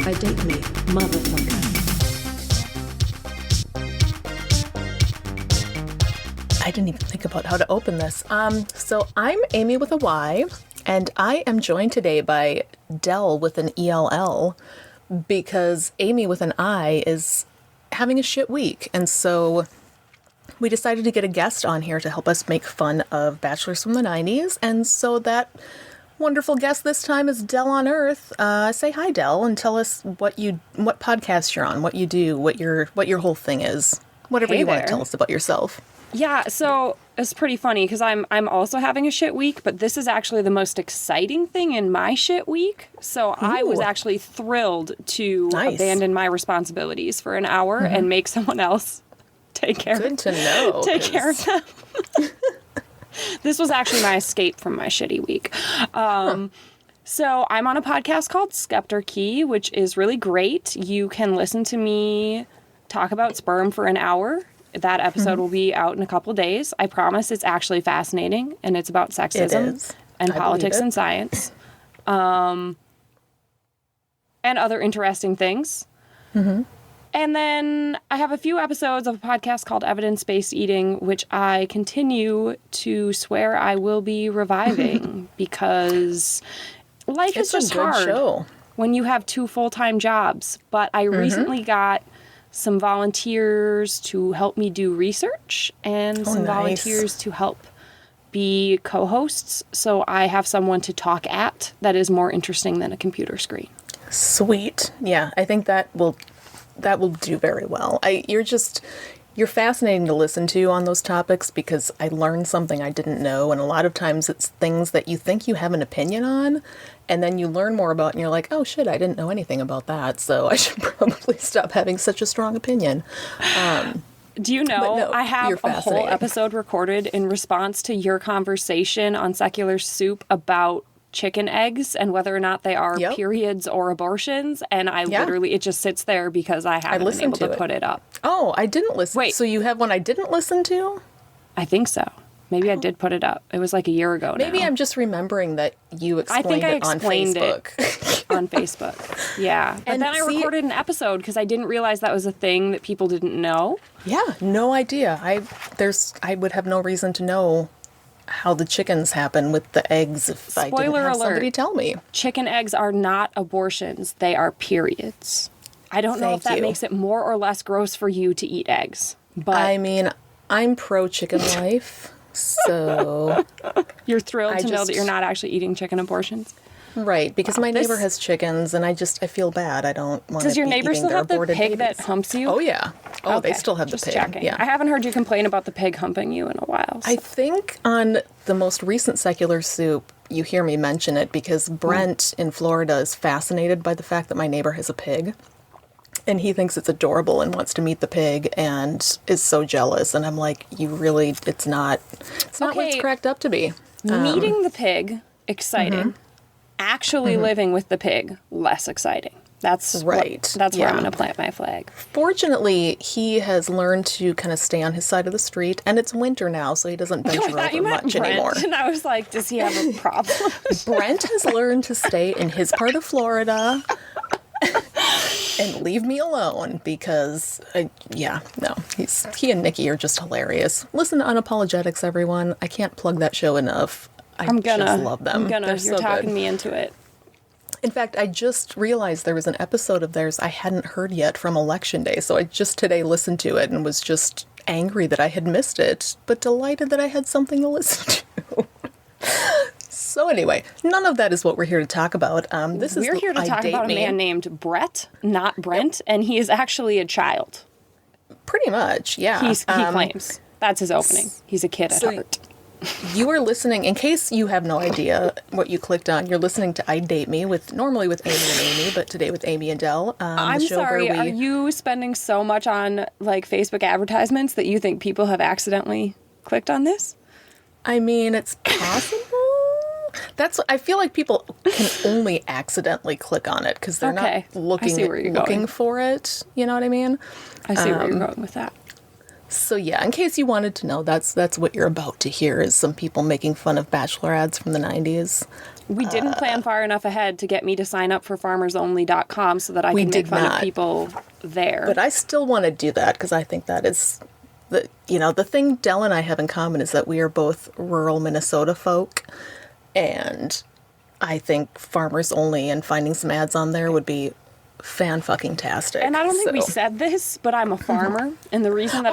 I date me, motherfucker. I didn't even think about how to open this. So I'm Amy with a Y, and I am joined today by Dell with an ELL, because Amy with an I is having a shit week. And so we decided to get a guest on here to help us make fun of Bachelors from the 90s. And so that wonderful guest this time is Dell Onnearth. Say hi, Dell, and tell us what podcast you're on, what you do, what your whole thing is. Whatever you want to tell us about yourself. Yeah, so it's pretty funny because I'm also having a shit week, but this is actually the most exciting thing in my shit week. So I was actually thrilled to abandon my responsibilities for an hour and make someone else take care of them. This was actually my escape from my shitty week. So I'm on a podcast called Skeptarchy, which is really great. You can listen to me talk about sperm for an hour. That episode will be out in a couple days. I promise it's actually fascinating, and it's about sexism and politics and science, and other interesting things. And then I have a few episodes of a podcast called Evidence-Based Eating, which I continue to swear I will be reviving because life is just hard when you have 2 full-time jobs. But I recently got some volunteers to help me do research and some volunteers to help be co-hosts. So I have someone to talk at that is more interesting than a computer screen. Sweet. Yeah, I think that will do very well. You're fascinating to listen to on those topics because I learned something I didn't know, and a lot of times it's things that you think you have an opinion on, and then you learn more about it and you're like, oh shit, I didn't know anything about that, so I should probably stop having such a strong opinion. Do you know, I have a whole episode recorded in response to your conversation on Secular Soup about chicken eggs and whether or not they are periods or abortions, and I literally, it just sits there because I haven't been able to put it up. Oh, I didn't listen. Wait. So you have one I didn't listen to? I think so. Maybe I did put it up. It was like a year ago now. Maybe I'm just remembering that you explained it on Facebook. On Facebook. Yeah. But then I recorded an episode because I didn't realize that was a thing that people didn't know. Yeah, no idea. I would have no reason to know how the chickens happen with the eggs if I didn't have somebody tell me. Chicken eggs are not abortions. They are periods. I don't know if that makes it more or less gross for you to eat eggs. But I mean, I'm pro-chicken life, so you're thrilled to know that you're not actually eating chicken abortions? Right, because my neighbor has chickens, and I feel bad. I don't want to be eating their aborted babies. Does your neighbor still have the pig that humps you? Oh, yeah. Oh, okay. They still have the pig. Checking. Yeah. I haven't heard you complain about the pig humping you in a while. So. I think on the most recent Secular Soup, you hear me mention it because Brent in Florida is fascinated by the fact that my neighbor has a pig. And he thinks it's adorable and wants to meet the pig and is so jealous. And I'm like, it's not what it's cracked up to be. Meeting the pig, exciting. Actually living with the pig, less exciting. That's right. That's where I'm going to plant my flag. Fortunately, he has learned to kind of stay on his side of the street, and it's winter now, so he doesn't venture over much anymore. And I was like, does he have a problem? Brent has learned to stay in his part of Florida and leave me alone because, he and Nikki are just hilarious. Listen to Unapologetics, everyone. I can't plug that show enough. I just love them. You're talking me into it. In fact, I just realized there was an episode of theirs I hadn't heard yet from Election Day, so I just today listened to it and was just angry that I had missed it, but delighted that I had something to listen to. So anyway, none of that is what we're here to talk about. We're here to talk about a man named Brett, not Brent, and he is actually a child. Pretty much, yeah. He claims. That's his opening. He's a kid at heart. You are listening, in case you have no idea what you clicked on, you're listening to I Date Me, normally with Amy and Amy, but today with Amy and Dell. I'm sorry, are you spending so much on Facebook advertisements that you think people have accidentally clicked on this? I mean, it's possible. I feel like people can only accidentally click on it because they're not looking for it. You know what I mean? I see where you're going with that. So yeah, in case you wanted to know, that's what you're about to hear is some people making fun of Bachelor ads from the 90s. We didn't plan far enough ahead to get me to sign up for farmersonly.com so that I can make fun of people there. But I still want to do that because I think that is the thing Dell and I have in common is that we are both rural Minnesota folk, and I think Farmers Only and finding some ads on there would be fan-fucking-tastic. And I don't think we said this, but I'm a farmer, and the reason that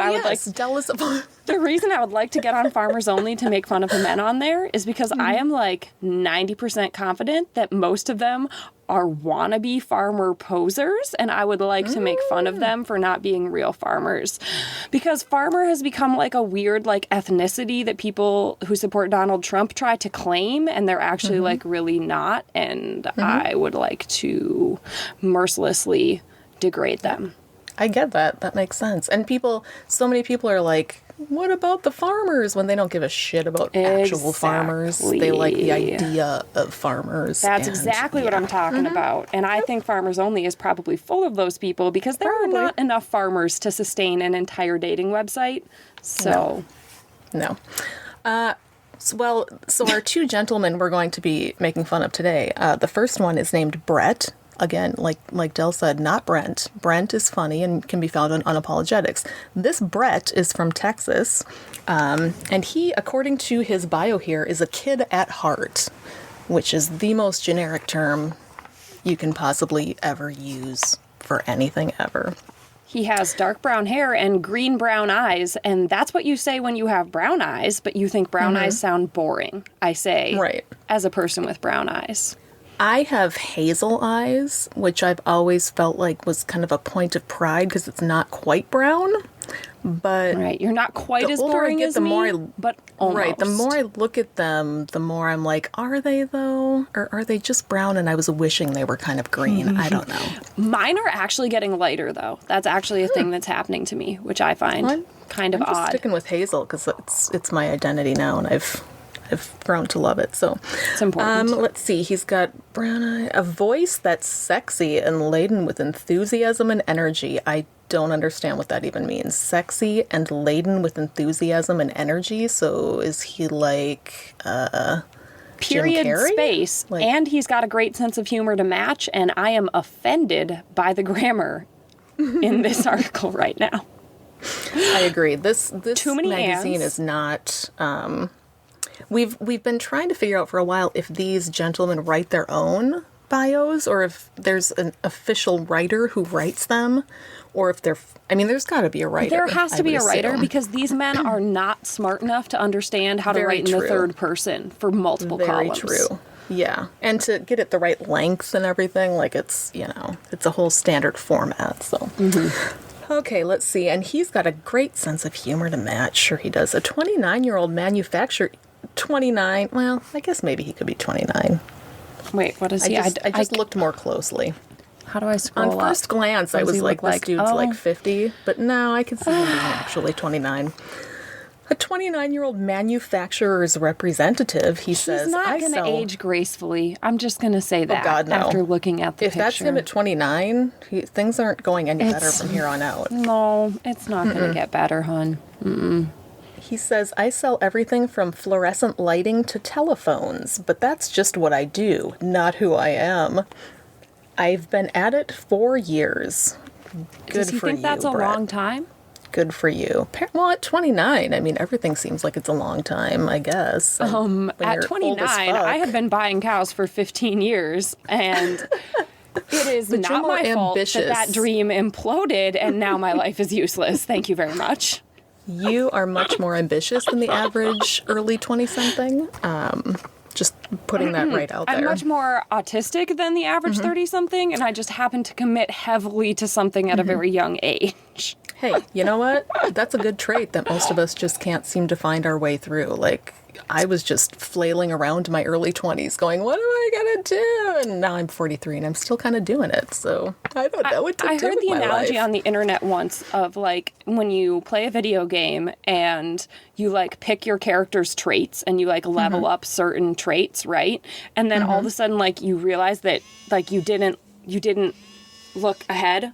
Dell is a farmer. The reason I would like to get on Farmers Only to make fun of the men on there is because I am like 90% confident that most of them are wannabe farmer posers, and I would like to make fun of them for not being real farmers. Because farmer has become like a weird like ethnicity that people who support Donald Trump try to claim, and they're actually like really not, and I would like to mercilessly degrade them. I get that. That makes sense. And so many people are like, what about the farmers? When they don't give a shit about actual farmers. They like the idea of farmers. That's exactly what I'm talking about. And I think Farmers Only is probably full of those people because there are not enough farmers to sustain an entire dating website. So. No. So our two gentlemen we're going to be making fun of today. The first one is named Brett. Again, like Dell said, not Brent. Brent is funny and can be found on Unapologetics. This Brett is from Texas, and he, according to his bio here, is a kid at heart, which is the most generic term you can possibly ever use for anything ever. He has dark brown hair and green-brown eyes, and that's what you say when you have brown eyes, but you think brown eyes sound boring, I say, as a person with brown eyes. I have hazel eyes, which I've always felt like was kind of a point of pride because it's not quite brown. But you're not quite as boring as me, but almost. Right, the more I look at them, the more I'm like, are they though? Or are they just brown and I was wishing they were kind of green? I don't know. Mine are actually getting lighter though. That's actually a thing that's happening to me, which I find kind of I'm just odd. Sticking with hazel because it's my identity now, and I've grown to love it. So it's important. Let's see. He's got brown eye, a voice that's sexy and laden with enthusiasm and energy. I don't understand what that even means. Sexy and laden with enthusiasm and energy. So is he like period Jim Carrey? Space, and he's got a great sense of humor to match. And I am offended by the grammar in this article right now. I agree. This Too many magazine is not. We've been trying to figure out for a while if these gentlemen write their own bios or if there's an official writer who writes them, or if they're. I mean, there's got to be a writer. There has to be a writer because these men are not smart enough to understand how to write in the third person for multiple columns. Very true. Yeah, and to get it the right length and everything, like it's a whole standard format. So. Okay, let's see. And he's got a great sense of humor to match. Sure he does. A 29-year-old manufacturer. 29. Well, I guess maybe he could be 29. Wait, what is he? I just looked more closely. How do I scroll up? On first glance, I was like, this dude's like 50. But no, I can see him being actually 29. A 29-year-old manufacturer's representative, he says, he's not going to age gracefully. I'm just going to say that after looking at the picture. If that's him at 29, things aren't going any better from here on out. No, it's not going to get better, hon. He says, I sell everything from fluorescent lighting to telephones, but that's just what I do, not who I am. I've been at it 4 years. Does he think that's a long time? Good for you. Well, at 29, I mean, everything seems like it's a long time, I guess. At 29, I had been buying cows for 15 years, and it is not my fault that dream imploded, and now my life is useless. Thank you very much. You are much more ambitious than the average early 20-something. Just putting that right out there. I'm much more autistic than the average 30-something, and I just happen to commit heavily to something at a very young age. Hey, you know what? That's a good trait that most of us just can't seem to find our way through. Like, I was just flailing around my early 20s going, what am I going to do? And now I'm 43 and I'm still kind of doing it. So I don't know what to do. I heard the analogy on the internet once of like when you play a video game and you like pick your character's traits and you like level up certain traits, right? And then all of a sudden like you realize that like you didn't look ahead.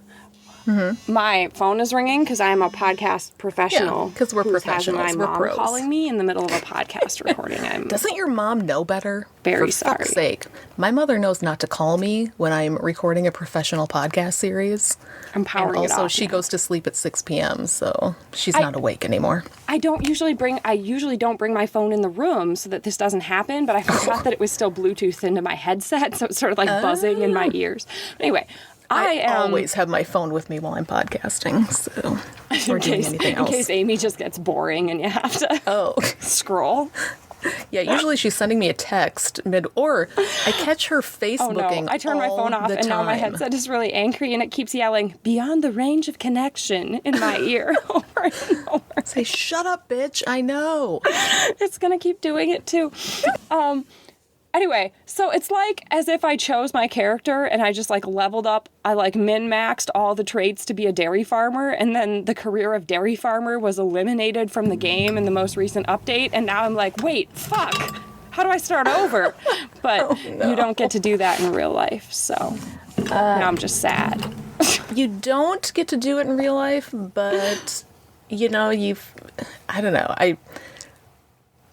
my phone is ringing because I'm a podcast professional. Because we're professionals. My mom pros. calling me in the middle of a podcast recording. Doesn't your mom know better? Very For fuck's sake. My mother knows not to call me when I'm recording a professional podcast series. I'm powering it off. Also, she goes to sleep at 6 p.m., so she's not awake anymore. I usually don't bring my phone in the room so that this doesn't happen, but I forgot that it was still Bluetoothed into my headset, so it's sort of like buzzing in my ears. Anyway, I always have my phone with me while I'm podcasting, so or doing anything else. In case Amy just gets boring and you have to scroll. Yeah, usually she's sending me a text or I catch her Facebooking. I turn my phone off and now my headset is really angry and it keeps yelling beyond the range of connection in my ear over and over. Say, shut up, bitch. I know. It's gonna keep doing it too. Anyway, so it's like as if I chose my character and I just like leveled up. I like min-maxed all the traits to be a dairy farmer, and then the career of dairy farmer was eliminated from the game in the most recent update, and now I'm like, wait, fuck, how do I start over? But you don't get to do that in real life, so now I'm just sad. You don't get to do it in real life, but you know, I don't know,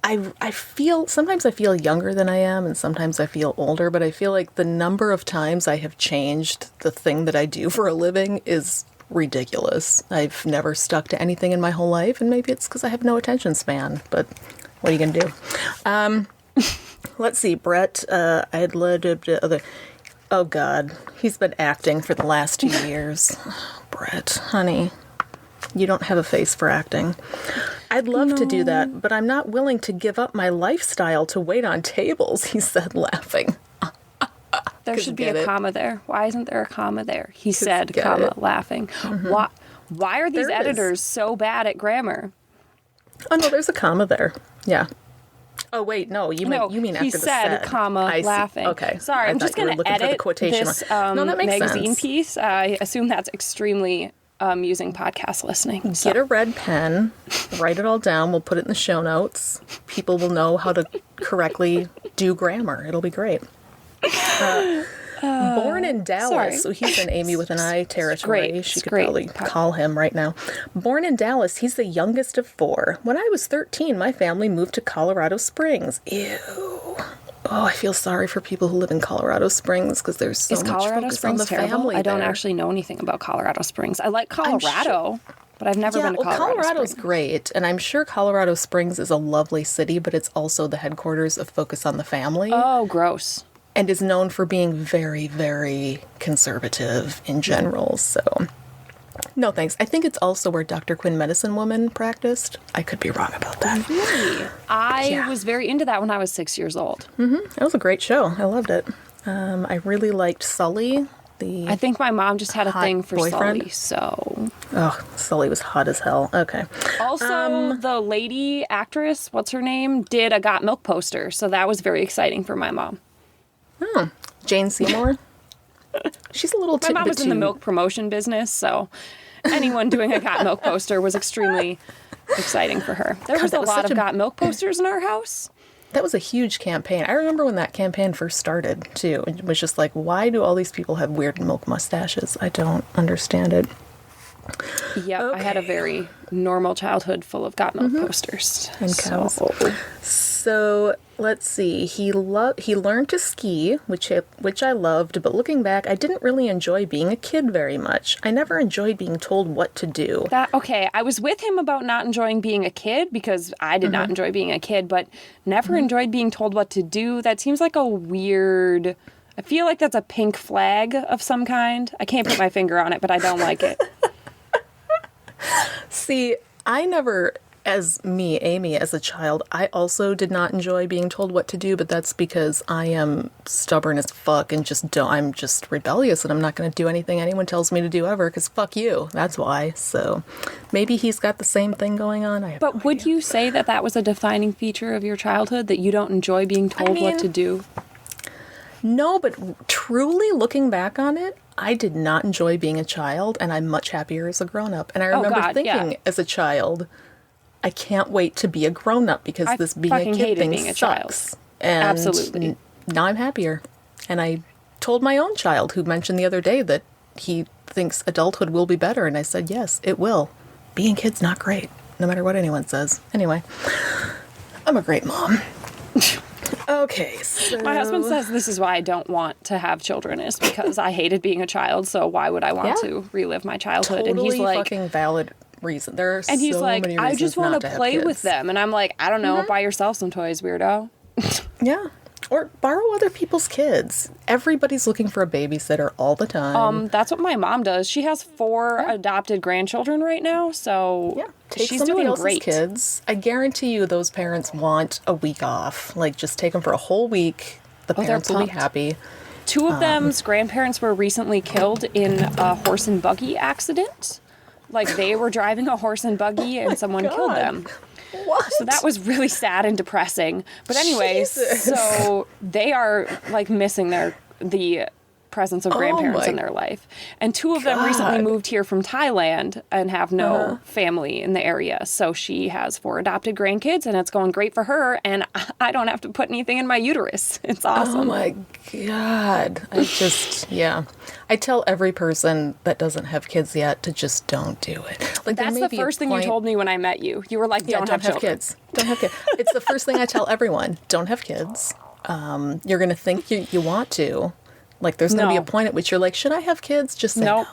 I feel, sometimes I feel younger than I am, and sometimes I feel older, but I feel like the number of times I have changed the thing that I do for a living is ridiculous. I've never stuck to anything in my whole life, and maybe it's because I have no attention span, but what are you going to do? Let's see, Brett, I'd love to other... Oh, God. He's been acting for the last 2 years. Brett, honey, you don't have a face for acting. I'd love to do that, but I'm not willing to give up my lifestyle to wait on tables, he said, laughing. There should be a comma there. Why isn't there a comma there? He said, comma, laughing. Mm-hmm. Why are these editors so bad at grammar? Oh, no, there's a comma there. Yeah. Oh, wait, no, you mean after he the said, comma, laughing. Okay. Sorry, I'm just going to edit this magazine piece. I assume that's extremely using podcast listening. So. Get a red pen, write it all down. We'll put it in the show notes. People will know how to correctly do grammar. It'll be great. Born in Dallas, so he's in Amy with an I territory. She could probably call him right now. Born in Dallas, he's the youngest of 4. When I was 13, my family moved to Colorado Springs. Ew. Oh, I feel sorry for people who live in Colorado Springs because there's so much focus on the family. I don't actually know anything about Colorado Springs. I like Colorado, but I've never been to Colorado Springs. Colorado's great, and I'm sure Colorado Springs is a lovely city, but it's also the headquarters of Focus on the Family. Oh, gross. And is known for being very, very conservative in general, so... No, thanks. I think it's also where Dr. Quinn Medicine Woman practiced. I could be wrong about that. Really? I was very into that when I was 6 years old. Mm-hmm. That was a great show. I loved it. I really liked Sully. I think my mom just had a thing for boyfriend. Sully, so... Oh, Sully was hot as hell. Okay. Also, the lady actress, what's her name, did a Got Milk poster, so that was very exciting for my mom. Oh, Jane Seymour? She's a little tidbit. My mom was in the milk promotion business, so anyone doing a Got Milk poster was extremely exciting for her. There was a lot of Got Milk posters in our house. That was a huge campaign. I remember when that campaign first started, too. It was just like, why do all these people have weird milk mustaches? I don't understand it. Yeah, okay. I had a very normal childhood full of Got Milk posters. And cows. So, let's see. He learned to ski, which I loved, but looking back, I didn't really enjoy being a kid very much. I never enjoyed being told what to do. Okay, I was with him about not enjoying being a kid, because I did not enjoy being a kid, but never enjoyed being told what to do. That seems like a weird... I feel like that's a pink flag of some kind. I can't put my finger on it, but I don't like it. See, I never, Amy, as a child, I also did not enjoy being told what to do, but that's because I am stubborn as fuck and I'm just rebellious and I'm not going to do anything anyone tells me to do ever, because fuck you. That's why. So maybe he's got the same thing going on. But would you say that was a defining feature of your childhood, that you don't enjoy being told what to do? No, but truly looking back on it, I did not enjoy being a child, and I'm much happier as a grown-up. And I remember thinking as a child, I can't wait to be a grown-up because this being a kid thing sucks. And absolutely. Now I'm happier. And I told my own child, who mentioned the other day that he thinks adulthood will be better. And I said, yes, it will. Being kid's not great, no matter what anyone says. Anyway, I'm a great mom. Okay, so... My husband says this is why I don't want to have children, is because I hated being a child, so why would I want to relive my childhood? Totally, and he's like, fucking valid reason. There are and he's so like, many reasons I just want to play with them. And I'm like, I don't know, buy yourself some toys, weirdo. Yeah. Or borrow other people's kids. Everybody's looking for a babysitter all the time. That's what my mom does. She has 4 adopted grandchildren right now, so take she's somebody doing else's great. kids. I guarantee you those parents want a week off. Like, just take them for a whole week. The parents will be happy. 2 of them's grandparents were recently killed in a horse and buggy accident. Like, they were driving a horse and buggy and someone killed them. What? So that was really sad and depressing. But anyways, so they are like missing the presence of grandparents in their life. And 2 of them recently moved here from Thailand and have no family in the area. So she has 4 adopted grandkids and it's going great for her. And I don't have to put anything in my uterus. It's awesome. Oh my God. I tell every person that doesn't have kids yet to just don't do it. Like, that's the first thing you told me when I met you. You were like, don't have kids. Don't have kids. It's the first thing I tell everyone. Don't have kids. You're going to think you want to. Like, there's going to be a point at which you're like, should I have kids? Just say no.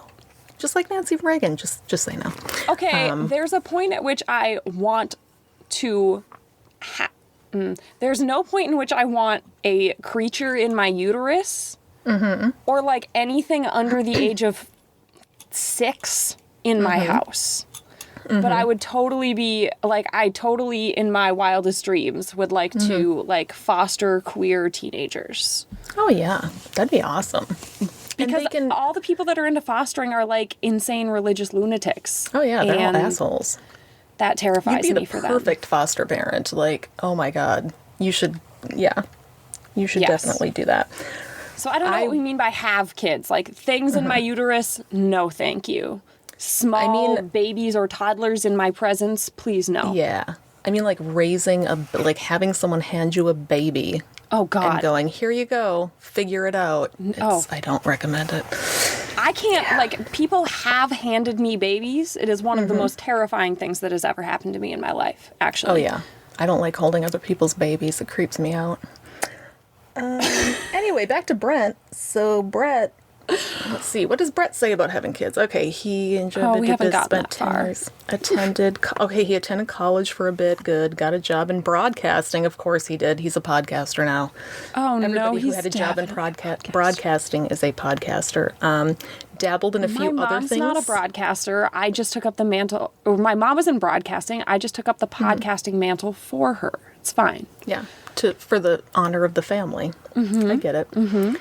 Just like Nancy Reagan. Just say no. Okay, there's a point at which I want to there's no point in which I want a creature in my uterus or like anything under the age of 6 in my house. But I would totally be like, I totally in my wildest dreams would like to like foster queer teenagers. Oh yeah, that'd be awesome. Because all the people that are into fostering are like insane religious lunatics. Oh yeah, they're all assholes. That terrifies me for them. You'd be the perfect foster parent. Like, oh my God, you should definitely do that. So I don't know what we mean by have kids. Like, things in my uterus, no thank you. Small babies or toddlers in my presence, please no. Yeah. I mean, like, having someone hand you a baby. Oh, God. And going, here you go, figure it out. I don't recommend it. I can't, like, people have handed me babies. It is one of the most terrifying things that has ever happened to me in my life, actually. Oh, yeah. I don't like holding other people's babies. It creeps me out. Anyway, back to Brent. So, Brett, let's see. What does Brett say about having kids? Okay, he enjoyed we haven't gotten spent that 10 far. years. He attended college for a bit. Good. Got a job in broadcasting. Of course he did. He's a podcaster now. Oh, Everybody who had a job in broadcasting is a podcaster. Dabbled in a few other things. My mom's not a broadcaster. I just took up the mantle. Or my mom was in broadcasting. I just took up the podcasting mantle for her. It's fine. Yeah, for the honor of the family. I get it.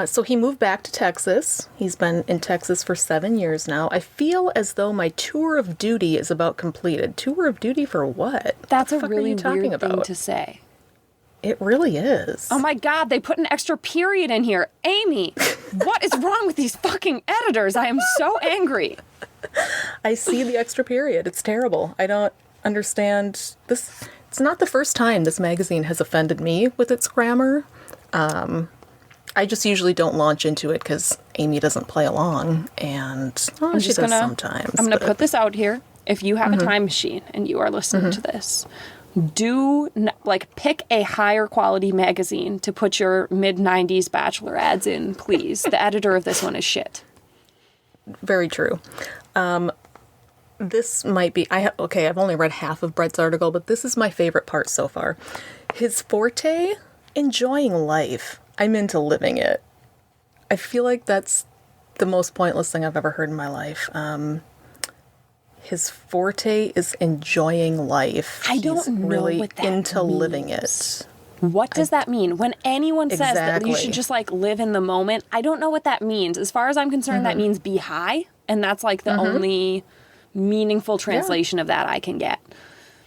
So he moved back to Texas. He's been in Texas for 7 years now. I feel as though my tour of duty is about completed. Tour of duty for what? That's what a really weird thing to say. It really is. Oh my God, they put an extra period in here. Amy, what is wrong with these fucking editors? I am so angry. I see the extra period. It's terrible. I don't understand this. It's not the first time this magazine has offended me with its grammar. I just usually don't launch into it because Amy doesn't play along, and she does sometimes. I'm going to put this out here. If you have a time machine and you are listening to this, pick a higher quality magazine to put your mid-90s Bachelor ads in, please. The editor of this one is shit. Very true. This might be... I've only read half of Brett's article, but this is my favorite part so far. His forte, enjoying life. I'm into living it. I feel like that's the most pointless thing I've ever heard in my life. His forte is enjoying life. I don't know really what that into means. Living it. What does that mean? When anyone says that you should just like live in the moment, I don't know what that means. As far as I'm concerned, that means be high, and that's like the only meaningful translation of that I can get.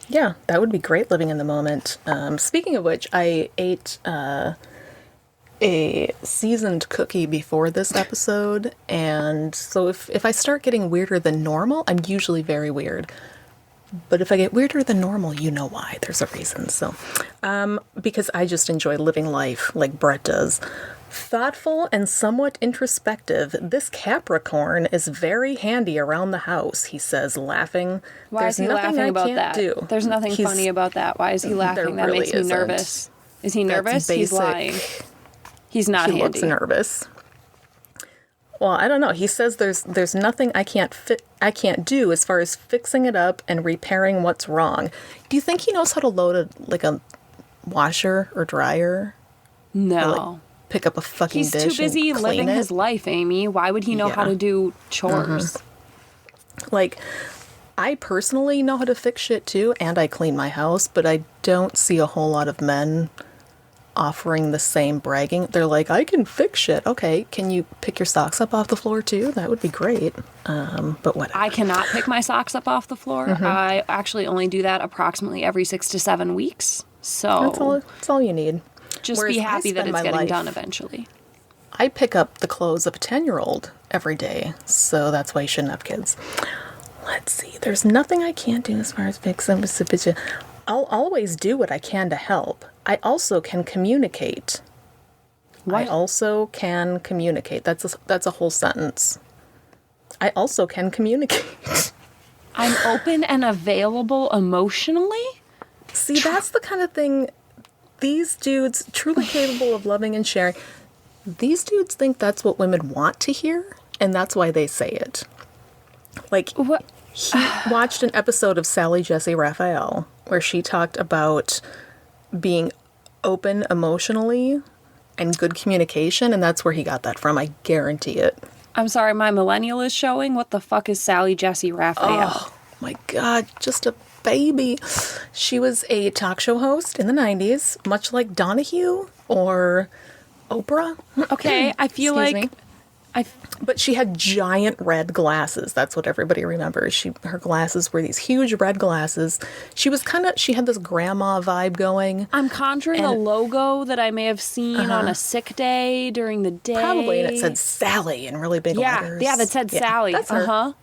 Yeah, that would be great, living in the moment. Speaking of which, I ate a seasoned cookie before this episode, and so if I start getting weirder than normal, I'm usually very weird. But if I get weirder than normal, you know why. There's a reason. So, because I just enjoy living life like Brett does. Thoughtful and somewhat introspective, this Capricorn is very handy around the house, he says, laughing. Why is he laughing about that? There's nothing funny about that. Why is he laughing? That really makes me nervous. Is he nervous? He's lying. He's not handy. He looks nervous. Well, I don't know. He says there's nothing I can't do as far as fixing it up and repairing what's wrong. Do you think he knows how to load a washer or dryer? No. Or, like, pick up a fucking He's dish too busy and clean living his life, Amy. Why would he know how to do chores? Like, I personally know how to fix shit too, and I clean my house, but I don't see a whole lot of men offering the same bragging. They're like, I can fix shit. Okay, can you pick your socks up off the floor too? That would be great. But whatever. I cannot pick my socks up off the floor. I actually only do that approximately every 6 to 7 weeks. So that's all you need. Just be happy that it's getting done eventually. I pick up the clothes of a 10-year-old every day, so that's why you shouldn't have kids. Let's see. There's nothing I can't do as far as fixing. I'll always do what I can to help. I also can communicate. What? I also can communicate. That's a whole sentence. I also can communicate. I'm open and available emotionally? See, that's the kind of thing these dudes, truly capable of loving and sharing, these dudes think that's what women want to hear, and that's why they say it. Like, what? He watched an episode of Sally Jessy Raphael where she talked about being open emotionally and good communication, and that's where he got that from. I guarantee it. I'm sorry, my millennial is showing. What the fuck is Sally Jessy Raphael? Oh, my God, just a baby. She was a talk show host in the 90s, much like Donahue or Oprah. Okay, I feel like... But she had giant red glasses. That's what everybody remembers. Her glasses were these huge red glasses. She had this grandma vibe going. I'm conjuring a logo that I may have seen on a sick day during the day. Probably, and it said Sally in really big letters. Yeah, that said Sally. That's her.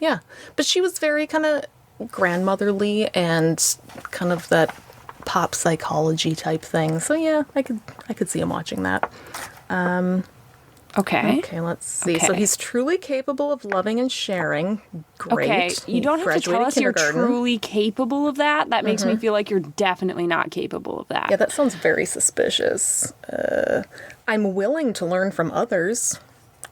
Yeah. But she was very kind of grandmotherly and kind of that pop psychology type thing. So yeah, I could see him watching that. Okay, let's see. Okay. So he's truly capable of loving and sharing. Great. Okay, you don't have to tell us you're truly capable of that. That makes me feel like you're definitely not capable of that. Yeah, that sounds very suspicious. I'm willing to learn from others.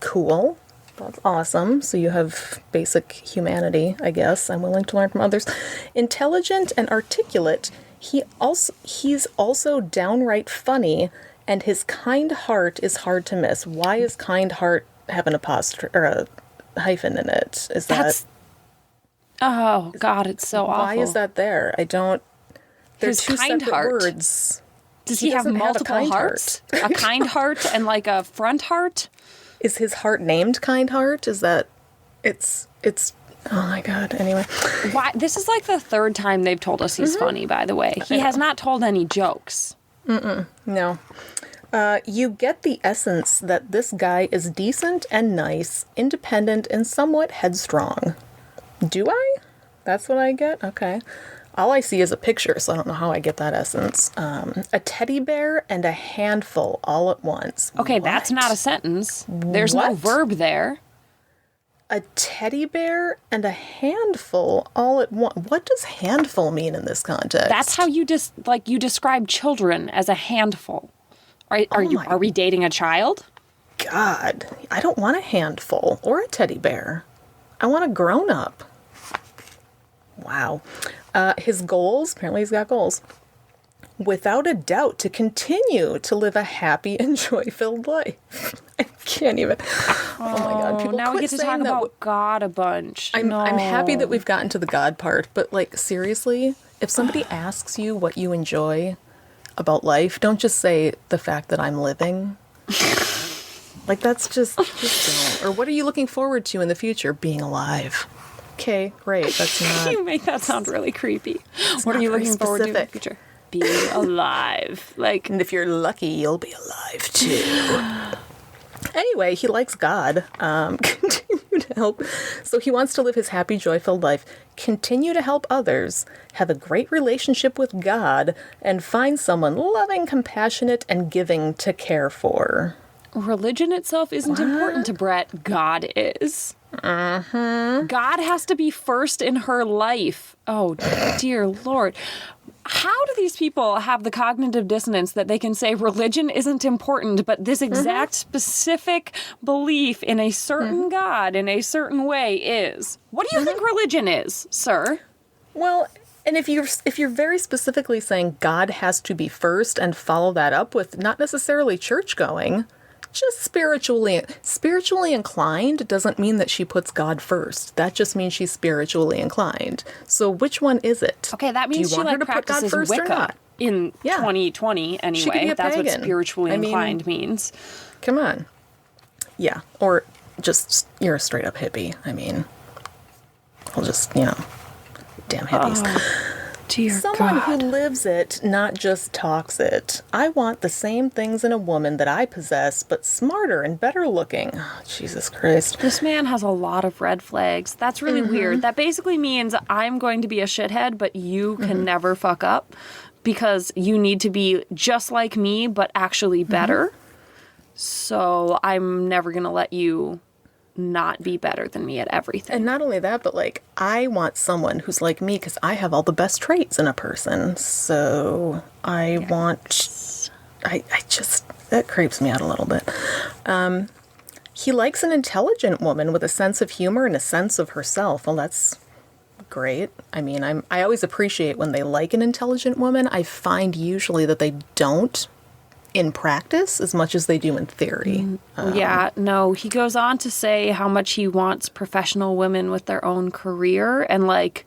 Cool. That's awesome. So you have basic humanity, I guess. I'm willing to learn from others. Intelligent and articulate. He's also downright funny. And his kind heart is hard to miss. Why is kind heart have an apostrophe or a hyphen in it? Oh God, it's so awful. Why is that there? I don't. They're his two kind separate heart. words. Does he have multiple hearts? A kind heart and like a front heart? Is his heart named Kind Heart? Is that? It's. Oh my God. Anyway. Why? This is like the third time they've told us he's funny. By the way, he has not told any jokes. No. You get the essence that this guy is decent and nice, independent, and somewhat headstrong. Do I? That's what I get? Okay. All I see is a picture, so I don't know how I get that essence. A teddy bear and a handful all at once. Okay, what? That's not a sentence. There's no verb there. A teddy bear and a handful all at once. What does handful mean in this context? That's how you you describe children as a handful. Are we dating a child? God, I don't want a handful or a teddy bear. I want a grown-up. Wow. His goals, apparently he's got goals. Without a doubt, to continue to live a happy and joy-filled life. I can't even. Oh my God. People now we get to talk about God a bunch. I'm happy that we've gotten to the God part, but like seriously, if somebody asks you what you enjoy about life, don't just say the fact that I'm living. Like that's just don't. Or what are you looking forward to in the future? Being alive. Okay, great. That's not. You make that sound really creepy. What are you looking forward to in the future? Being alive. And if you're lucky, you'll be alive too. Anyway, he likes God. Continue to help. So he wants to live his happy, joy-filled life. Continue to help others. Have a great relationship with God. And find someone loving, compassionate, and giving to care for. Religion itself isn't important to Brett. God is. God has to be first in her life. Oh, dear Lord. How do these people have the cognitive dissonance that they can say religion isn't important, but this exact specific belief in a certain God in a certain way is? What do you think religion is, sir? Well, and if you're very specifically saying God has to be first and follow that up with not necessarily church going, just spiritually inclined doesn't mean that she puts God first. That just means she's spiritually inclined. So which one is it? Okay, that means she like practices Wicca in 2020 anyway. That's pagan. what spiritually inclined means. Come on. Yeah, or just you're a straight up hippie. I mean, I'll just, damn hippies. Dear Someone God. who lives it, not just talks it. I want the same things in a woman that I possess, but smarter and better looking. Oh, Jesus Christ. This man has a lot of red flags. That's really weird. That basically means I'm going to be a shithead, but you can never fuck up because you need to be just like me, but actually better. So I'm never going to let you not be better than me at everything. And not only that, but like, I want someone who's like me because I have all the best traits in a person. So I want, I just, that creeps me out a little bit. He likes an intelligent woman with a sense of humor and a sense of herself. Well, that's great. I mean, I always appreciate when they like an intelligent woman. I find usually that they don't in practice as much as they do in theory. He goes on to say how much he wants professional women with their own career, and like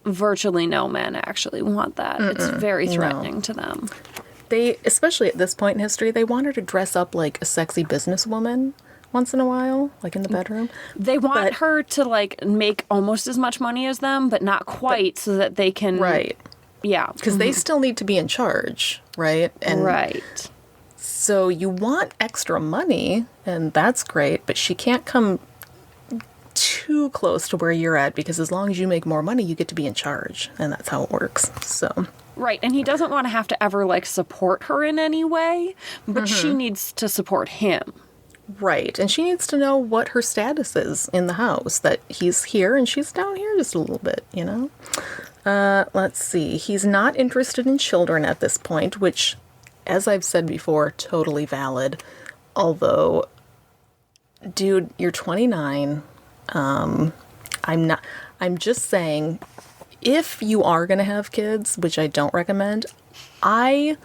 virtually no men actually want that. It's very threatening to them. They, especially at this point in history, they want her to dress up like a sexy businesswoman once in a while, like in the bedroom. They want her to like make almost as much money as them, but not quite, so that they can... Right. Yeah. Because they still need to be in charge, right? And right. So you want extra money, and that's great, but she can't come too close to where you're at, because as long as you make more money, you get to be in charge, and that's how it works. So... Right, and he doesn't want to have to ever, like, support her in any way, but she needs to support him. Right, and she needs to know what her status is in the house, that he's here and she's down here just a little bit, you know? Let's see. He's not interested in children at this point, which, as I've said before, totally valid. Although, dude, you're 29. I'm just saying, if you are going to have kids, which I don't recommend, I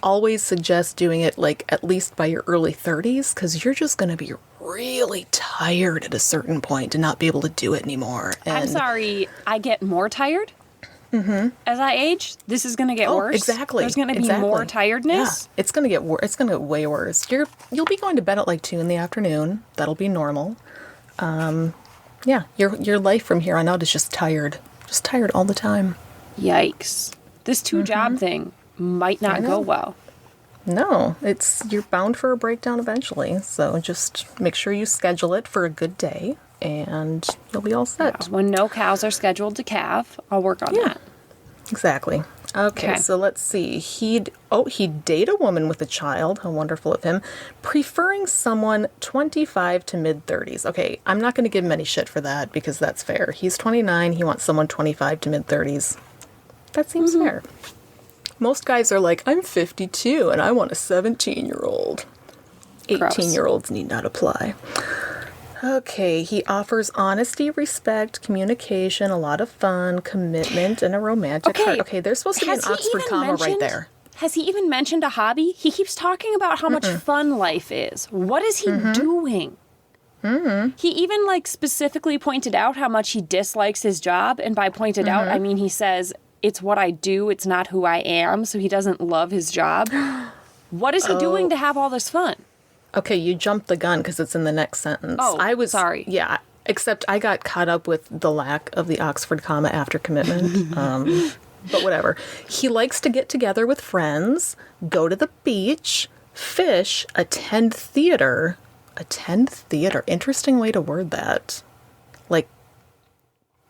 always suggest doing it like at least by your early 30s, because you're just going to be really tired at a certain point to not be able to do it anymore. And I'm sorry, I get more tired as I age? This is going to get worse? Exactly. There's going to be more tiredness? Yeah, it's going to get worse. It's going to get way worse. You'll be going to bed at like 2 p.m. That'll be normal. Yeah, your life from here on out is just tired. Just tired all the time. Yikes. This 2-job thing might not go well. No, you're bound for a breakdown eventually. So just make sure you schedule it for a good day, and you'll be all set. Yeah, when no cows are scheduled to calve, I'll work on that. Exactly. Okay, so let's see. He'd date a woman with a child. How wonderful of him. Preferring someone 25 to mid-30s. Okay, I'm not going to give him any shit for that, because that's fair. He's 29. He wants someone 25 to mid-30s. That seems fair. Most guys are like, I'm 52 and I want a 17-year-old. 18-year-olds need not apply. Okay, he offers honesty, respect, communication, a lot of fun, commitment, and a romantic heart. Okay, there's supposed to be an Oxford comma right there. Has he even mentioned a hobby? He keeps talking about how much fun life is. What is he doing? He even like specifically pointed out how much he dislikes his job. And by pointed out, I mean he says, it's what I do, it's not who I am. So he doesn't love his job. What is he doing to have all this fun? Okay, you jumped the gun because it's in the next sentence. Oh, sorry. Yeah, except I got caught up with the lack of the Oxford comma after commitment. But whatever. He likes to get together with friends, go to the beach, fish, attend theater. Attend theater. Interesting way to word that. Like,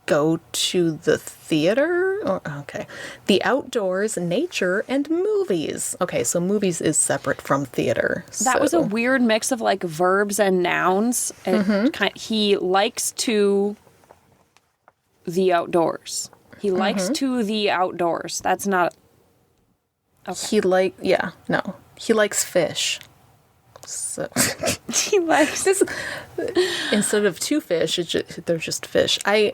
go to the theater. Okay. The outdoors, nature, and movies. Okay, so movies is separate from theater. That was a weird mix of like verbs and nouns. He likes to the outdoors. He likes to the outdoors. That's not... Okay. He likes fish. So he likes this instead of two fish, they're just fish. I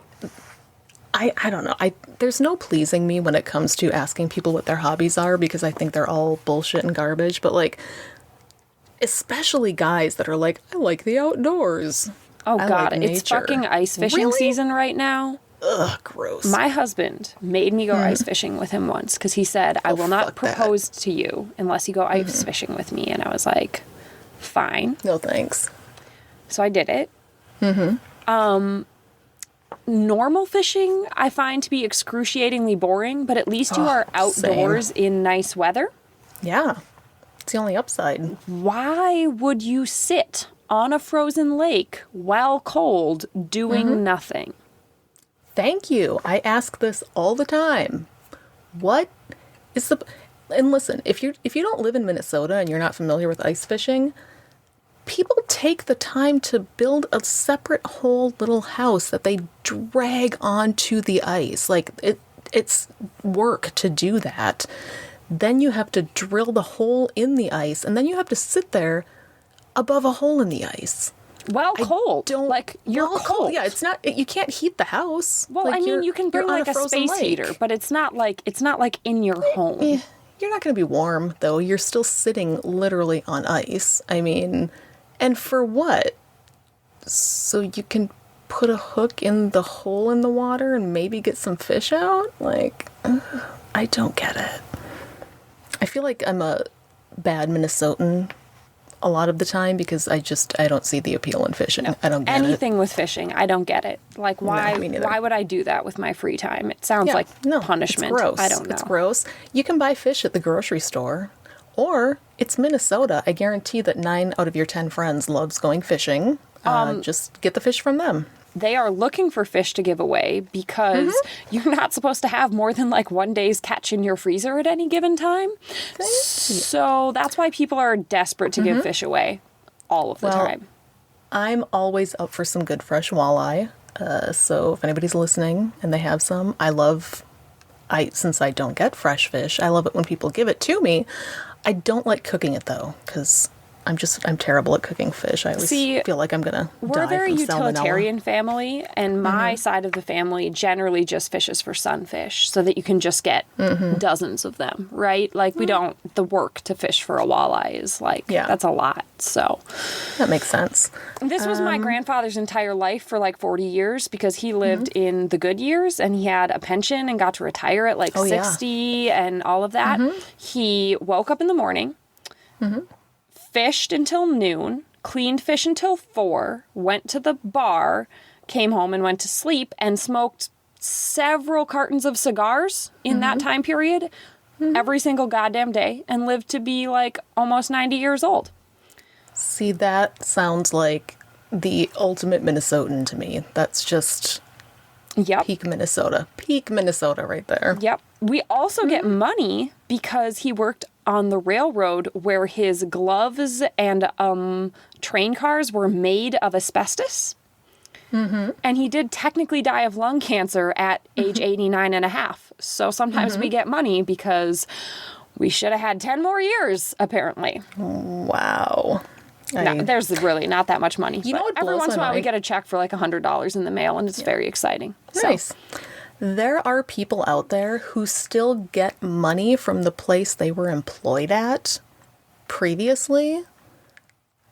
don't know. There's no pleasing me when it comes to asking people what their hobbies are because I think they're all bullshit and garbage. But like, especially guys that are like, I like the outdoors. Oh God, like it's fucking ice fishing season right now. Ugh, gross. My husband made me go ice fishing with him once because he said, I will not propose to you unless you go ice fishing with me. And I was like, fine. No thanks. So I did it. Normal fishing I find to be excruciatingly boring, but at least you are outdoors in nice weather. Yeah. It's the only upside. Why would you sit on a frozen lake while cold doing nothing? Thank you. I ask this all the time. What is the... And listen, if you don't live in Minnesota and you're not familiar with ice fishing, people take the time to build a separate whole little house that they drag onto the ice. Like, it's work to do that. Then you have to drill the hole in the ice, and then you have to sit there above a hole in the ice. Well, cold. You're cold. Yeah, it's not. You can't heat the house. Well, like, I mean, you can bring like a space heater, but it's not like in your home. You're not going to be warm though. You're still sitting literally on ice. I mean, and for what? So you can put a hook in the hole in the water and maybe get some fish out? Like, I don't get it. I feel like I'm a bad Minnesotan a lot of the time because I don't see the appeal in fishing. No. I don't get anything with fishing. I don't get it. Like, why would I do that with my free time? It sounds like punishment. It's gross. I don't know. It's gross. You can buy fish at the grocery store, or it's Minnesota. I guarantee that 9 out of your 10 friends loves going fishing. Just get the fish from them. They are looking for fish to give away because you're not supposed to have more than like one day's catch in your freezer at any given time. So that's why people are desperate to give fish away all of the time. I'm always up for some good fresh walleye. So if anybody's listening and they have some, since I don't get fresh fish, I love it when people give it to me. I don't like cooking it though, because I'm terrible at cooking fish. I always feel like I'm gonna die from salmonella. We're a very utilitarian family, and my side of the family generally just fishes for sunfish so that you can just get dozens of them, right? Like, we don't, the work to fish for a walleye is like, that's a lot, so. That makes sense. This was my grandfather's entire life for like 40 years because he lived in the good years and he had a pension and got to retire at like 60 and all of that. He woke up in the morning, fished until noon, cleaned fish until 4, went to the bar, came home and went to sleep, and smoked several cartons of cigars in that time period every single goddamn day, and lived to be like almost 90 years old. See, that sounds like the ultimate Minnesotan to me. That's just peak Minnesota. Peak Minnesota right there. Yep. We also get money because he worked on the railroad where his gloves and train cars were made of asbestos. And he did technically die of lung cancer at age 89 and a half. So sometimes we get money because we should have had 10 more years, apparently. Wow. No, there's really not that much money. You know what blows every once in a while my we get a check for like $100 in the mail, and it's very exciting. Nice. So. There are people out there who still get money from the place they were employed at previously.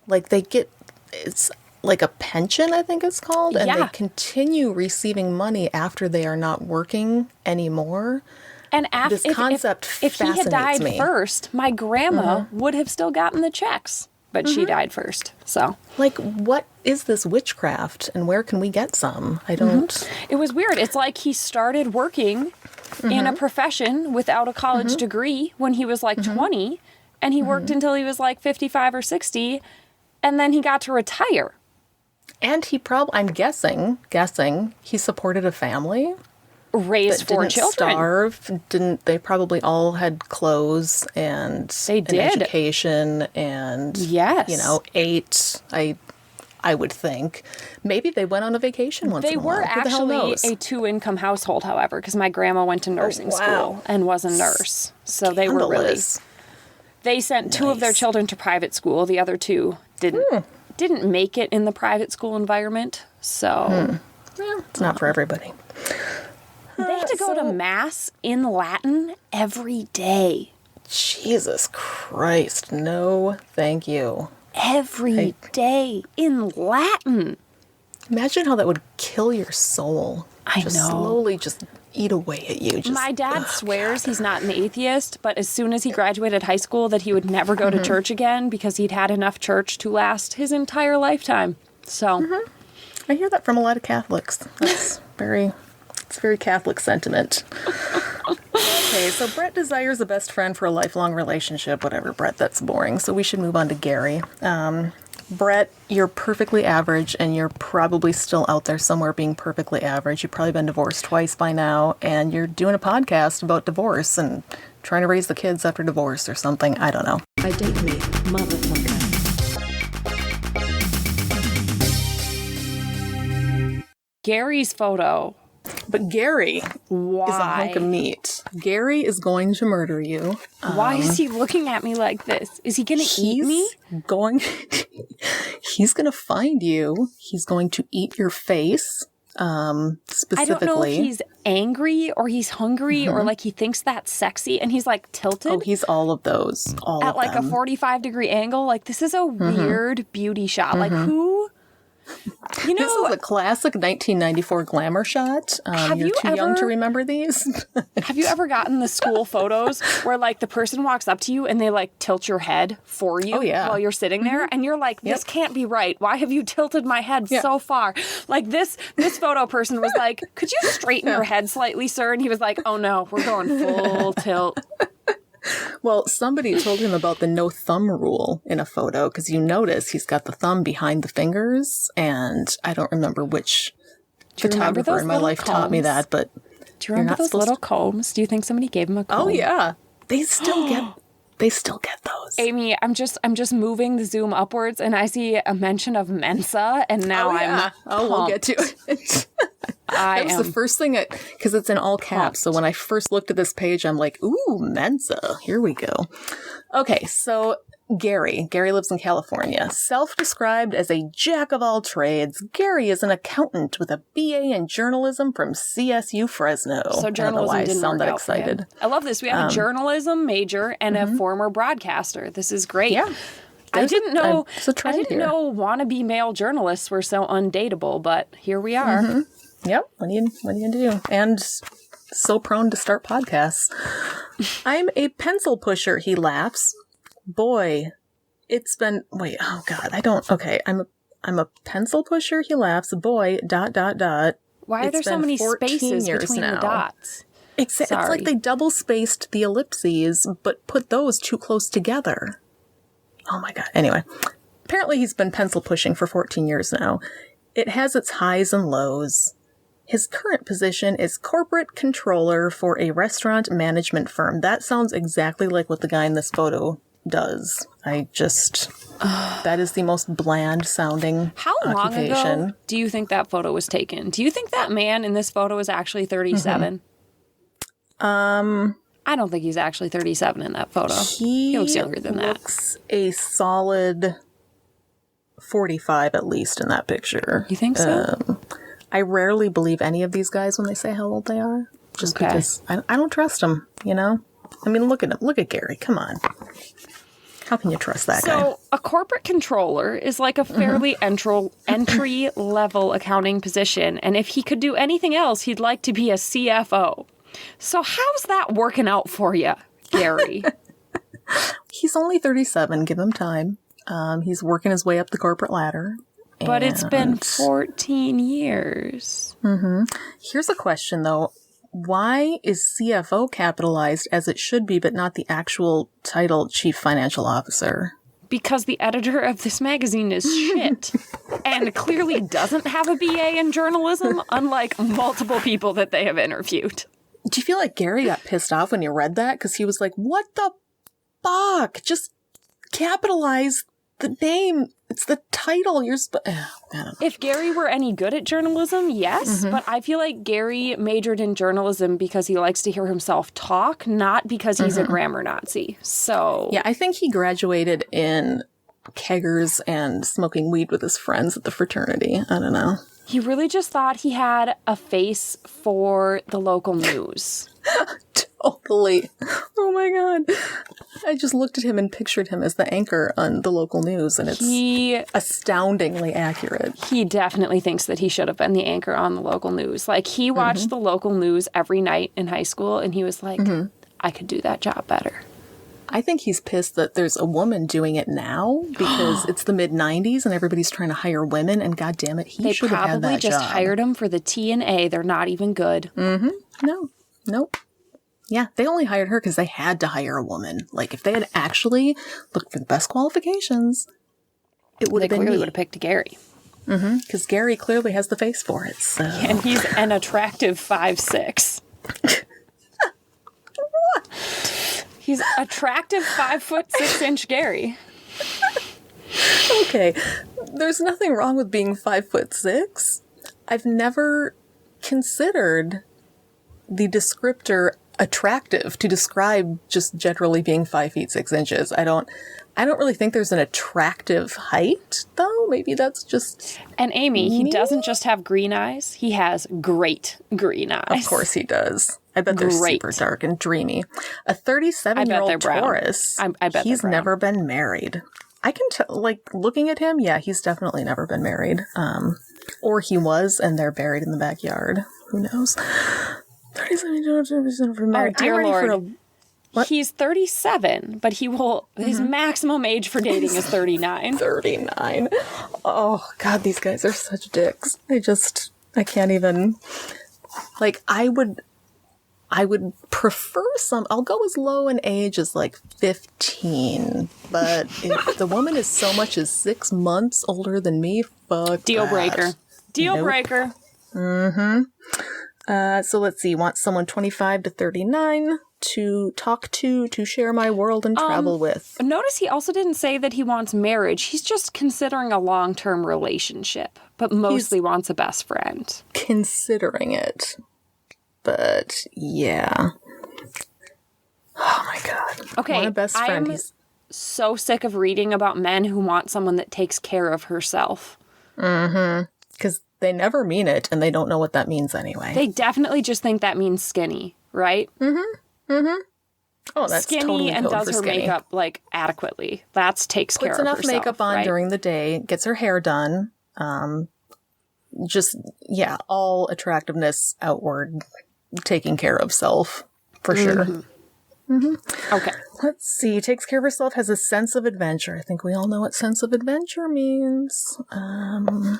Like, they get, it's like a pension, I think it's called, and they continue receiving money after they are not working anymore. And this concept if he had died first, my grandma would have still gotten the checks. But she died first, so. Like, what is this witchcraft, and where can we get some? I don't... It was weird. It's like he started working in a profession without a college degree when he was like 20, and he worked until he was like 55 or 60, and then he got to retire. And he I'm guessing he supported a family. Raised that 4 didn't children. Starve. They probably all had clothes and They did. an education and, Yes. ate, I would think. Maybe they went on a vacation once in a while. They were Who the hell actually knows? a 2-income household, however, because my grandma went to nursing school and was a nurse. So they were really... Scandalous. They sent 2 of their children to private school. The other 2 didn't make it in the private school environment. So... Well, it's not for everybody. They had to go to Mass in Latin every day. Jesus Christ. No, thank you. Every day in Latin. Imagine how that would kill your soul. I just know. Slowly just eat away at you. Just, My dad swears he's not an atheist, but as soon as he graduated high school that he would never go to church again because he'd had enough church to last his entire lifetime. So... I hear that from a lot of Catholics. That's very Catholic sentiment. Okay, so Brett desires a best friend for a lifelong relationship. Whatever, Brett, that's boring. So we should move on to Gary. Brett, you're perfectly average, and you're probably still out there somewhere being perfectly average. You've probably been divorced twice by now, and you're doing a podcast about divorce and trying to raise the kids after divorce or something. I don't know. I date me, motherfucker. Gary's photo. But Gary Why? is a hunk of meat. Gary is going to murder you. Why is he looking at me like this? Is he going to eat me? He's going to find you. He's going to eat your face, specifically. I don't know if he's angry or he's hungry or like he thinks that's sexy and he's like tilted. Oh, he's all of those. All at of like them. a 45-degree angle. Like this is a weird beauty shot. Like who? You know, this is a classic 1994 glamour shot. You're too young to remember these. Have you ever gotten the school photos where like the person walks up to you and they like tilt your head for you while you're sitting there and you're like, this can't be right. Why have you tilted my head so far? Like this photo person was like, could you straighten your head slightly, sir? And he was like, oh no, we're going full tilt. Well, somebody told him about the no thumb rule in a photo because you notice he's got the thumb behind the fingers, and I don't remember which photographer in my life taught me that, but do you remember those little combs? Do you think somebody gave him a comb? Oh yeah, they still get those. Amy, I'm just moving the zoom upwards, and I see a mention of Mensa, and now I'm we'll get to it. That was the first thing because it's in all caps. So when I first looked at this page, I'm like, ooh, Mensa. Here we go. Okay, so Gary lives in California. Self-described as a jack of all trades, Gary is an accountant with a BA in journalism from CSU Fresno. So journalism didn't sound work that out excited. For him. I love this. We have a journalism major and a former broadcaster. This is great. Yeah. I didn't know wannabe male journalists were so undateable, but here we are. Yep. What are you going to do? And so prone to start podcasts. I'm a pencil pusher, he laughs. Boy, it's been... Wait, oh God, okay. I'm a pencil pusher, he laughs. Boy, ... Why are there so many spaces between the dots? It's like they double spaced the ellipses, but put those too close together. Oh my God. Anyway, apparently he's been pencil pushing for 14 years now. It has its highs and lows. His current position is corporate controller for a restaurant management firm. That sounds exactly like what the guy in this photo does. That is the most bland sounding How long occupation. ago do you think that photo was taken? Do you think that man in this photo is actually 37? I don't think he's actually 37 in that photo. He looks younger than that. He looks a solid 45 at least in that picture. You think so? I rarely believe any of these guys when they say how old they are. Just because I don't trust them, you know? I mean, look at him. Look at Gary. Come on. How can you trust that guy? So a corporate controller is like a fairly entry-level accounting position. And if he could do anything else, he'd like to be a CFO. So how's that working out for you, Gary? He's only 37. Give him time. He's working his way up the corporate ladder. But it's been 14 years. Here's a question, though. Why is CFO capitalized as it should be, but not the actual title Chief Financial Officer? Because the editor of this magazine is shit. And and clearly doesn't have a BA in journalism, unlike multiple people that they have interviewed. Do you feel like Gary got pissed off when you read that? Because he was like, what the fuck? Just capitalize the name. It's the title. I don't know. If Gary were any good at journalism, yes. But I feel like Gary majored in journalism because he likes to hear himself talk, not because he's a grammar Nazi. So yeah, I think he graduated in keggers and smoking weed with his friends at the fraternity. I don't know. He really just thought he had a face for the local news. Totally. Oh my God. I just looked at him and pictured him as the anchor on the local news, and it's astoundingly accurate. He definitely thinks that he should have been the anchor on the local news. Like, he watched the local news every night in high school, and he was like, I could do that job better. I think he's pissed that there's a woman doing it now because it's the mid-90s and everybody's trying to hire women, and God damn it, he should have had that job. They probably just hired him for the T and A. They're not even good. No. Nope. Yeah, they only hired her because they had to hire a woman. Like, if they had actually looked for the best qualifications, it would have been me. They clearly would have picked Gary. Because Gary clearly has the face for it, so. And he's an attractive 5'6". What? He's attractive 5'6" Gary. Okay, there's nothing wrong with being 5'6". I've never considered the descriptor attractive to describe just generally being 5 feet 6 inches. I don't really think there's an attractive height, though. Maybe that's just. And Amy, he doesn't just have green eyes. He has great green eyes. Of course he does. I bet they're super dark and dreamy. A 37-year-old Taurus. I bet he's never been married. I can tell, like, looking at him, yeah, he's definitely never been married. Or he was, and they're buried in the backyard. Who knows? 37% for married. Oh, dear Lord. He's 37, but his maximum age for dating is 39. 39. Oh, God, these guys are such dicks. I can't even. Like, I would prefer I'll go as low in age as like 15, but if the woman is so much as 6 months older than me, fuck Deal that. breaker. Deal breaker. So let's see. Want someone 25 to 39 to talk to share my world and travel with. Notice he also didn't say that he wants marriage. He's just considering a long-term relationship, but mostly wants a best friend. Considering it. But yeah. Oh my God. Okay. My best friend. I'm so sick of reading about men who want someone that takes care of herself. Because they never mean it, and they don't know what that means anyway. They definitely just think that means skinny, right? Oh, that's skinny totally and does her makeup like adequately. Takes care of herself. Puts enough makeup on during the day, gets her hair done. All attractiveness outward, taking care of self for sure. Okay. Let's see. Takes care of herself, has a sense of adventure. I think we all know what sense of adventure means. I'm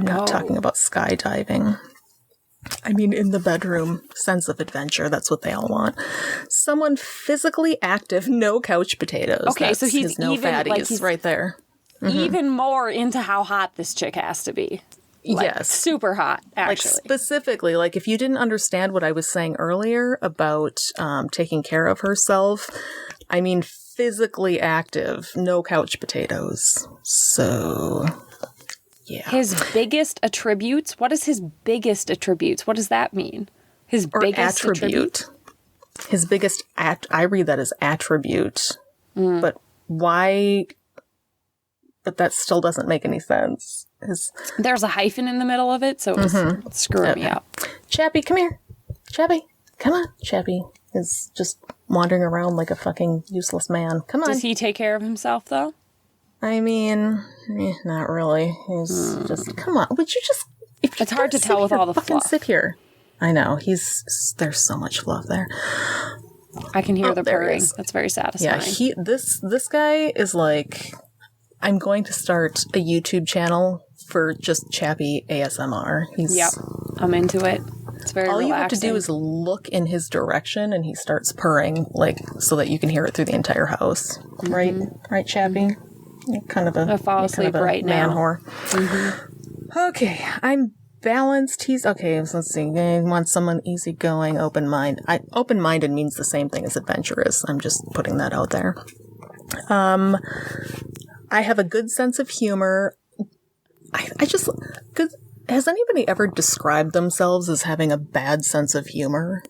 not talking about skydiving. I mean, in the bedroom, sense of adventure. That's what they all want. Someone physically active, no couch potatoes. Okay, That's so he's his no even, fatties like, he's right there. Even more into how hot this chick has to be. Like, yes. Super hot, actually. Like, specifically, like, if you didn't understand what I was saying earlier about taking care of herself, I mean, physically active, no couch potatoes. So, yeah. His biggest attributes? What is his biggest attributes? What does that mean? His biggest attribute? His biggest, I read that as attribute. But why? But that still doesn't make any sense. There's a hyphen in the middle of it, so it's screwing me up. Chappie, come here. Chappie, come on. Chappie is just wandering around like a fucking useless man. Come on. Does he take care of himself, though? I mean, not really. He's just, come on. Would you just... It's hard to tell with all the fluff. Sit here. I know. There's so much fluff there. I can hear the purring. That's very satisfying. Yeah, this guy is like... I'm going to start a YouTube channel for just Chappie ASMR. Yep, I'm into it. It's very all relaxing. You have to do is look in his direction, and he starts purring, like, so that you can hear it through the entire house. Right, Chappie? Kind of a I fall asleep right man now. whore. Mm-hmm. Okay, I'm balanced. Okay, so let's see. I want someone easygoing, open-minded. Open-minded means the same thing as adventurous. I'm just putting that out there. I have a good sense of humor. Has anybody ever described themselves as having a bad sense of humor?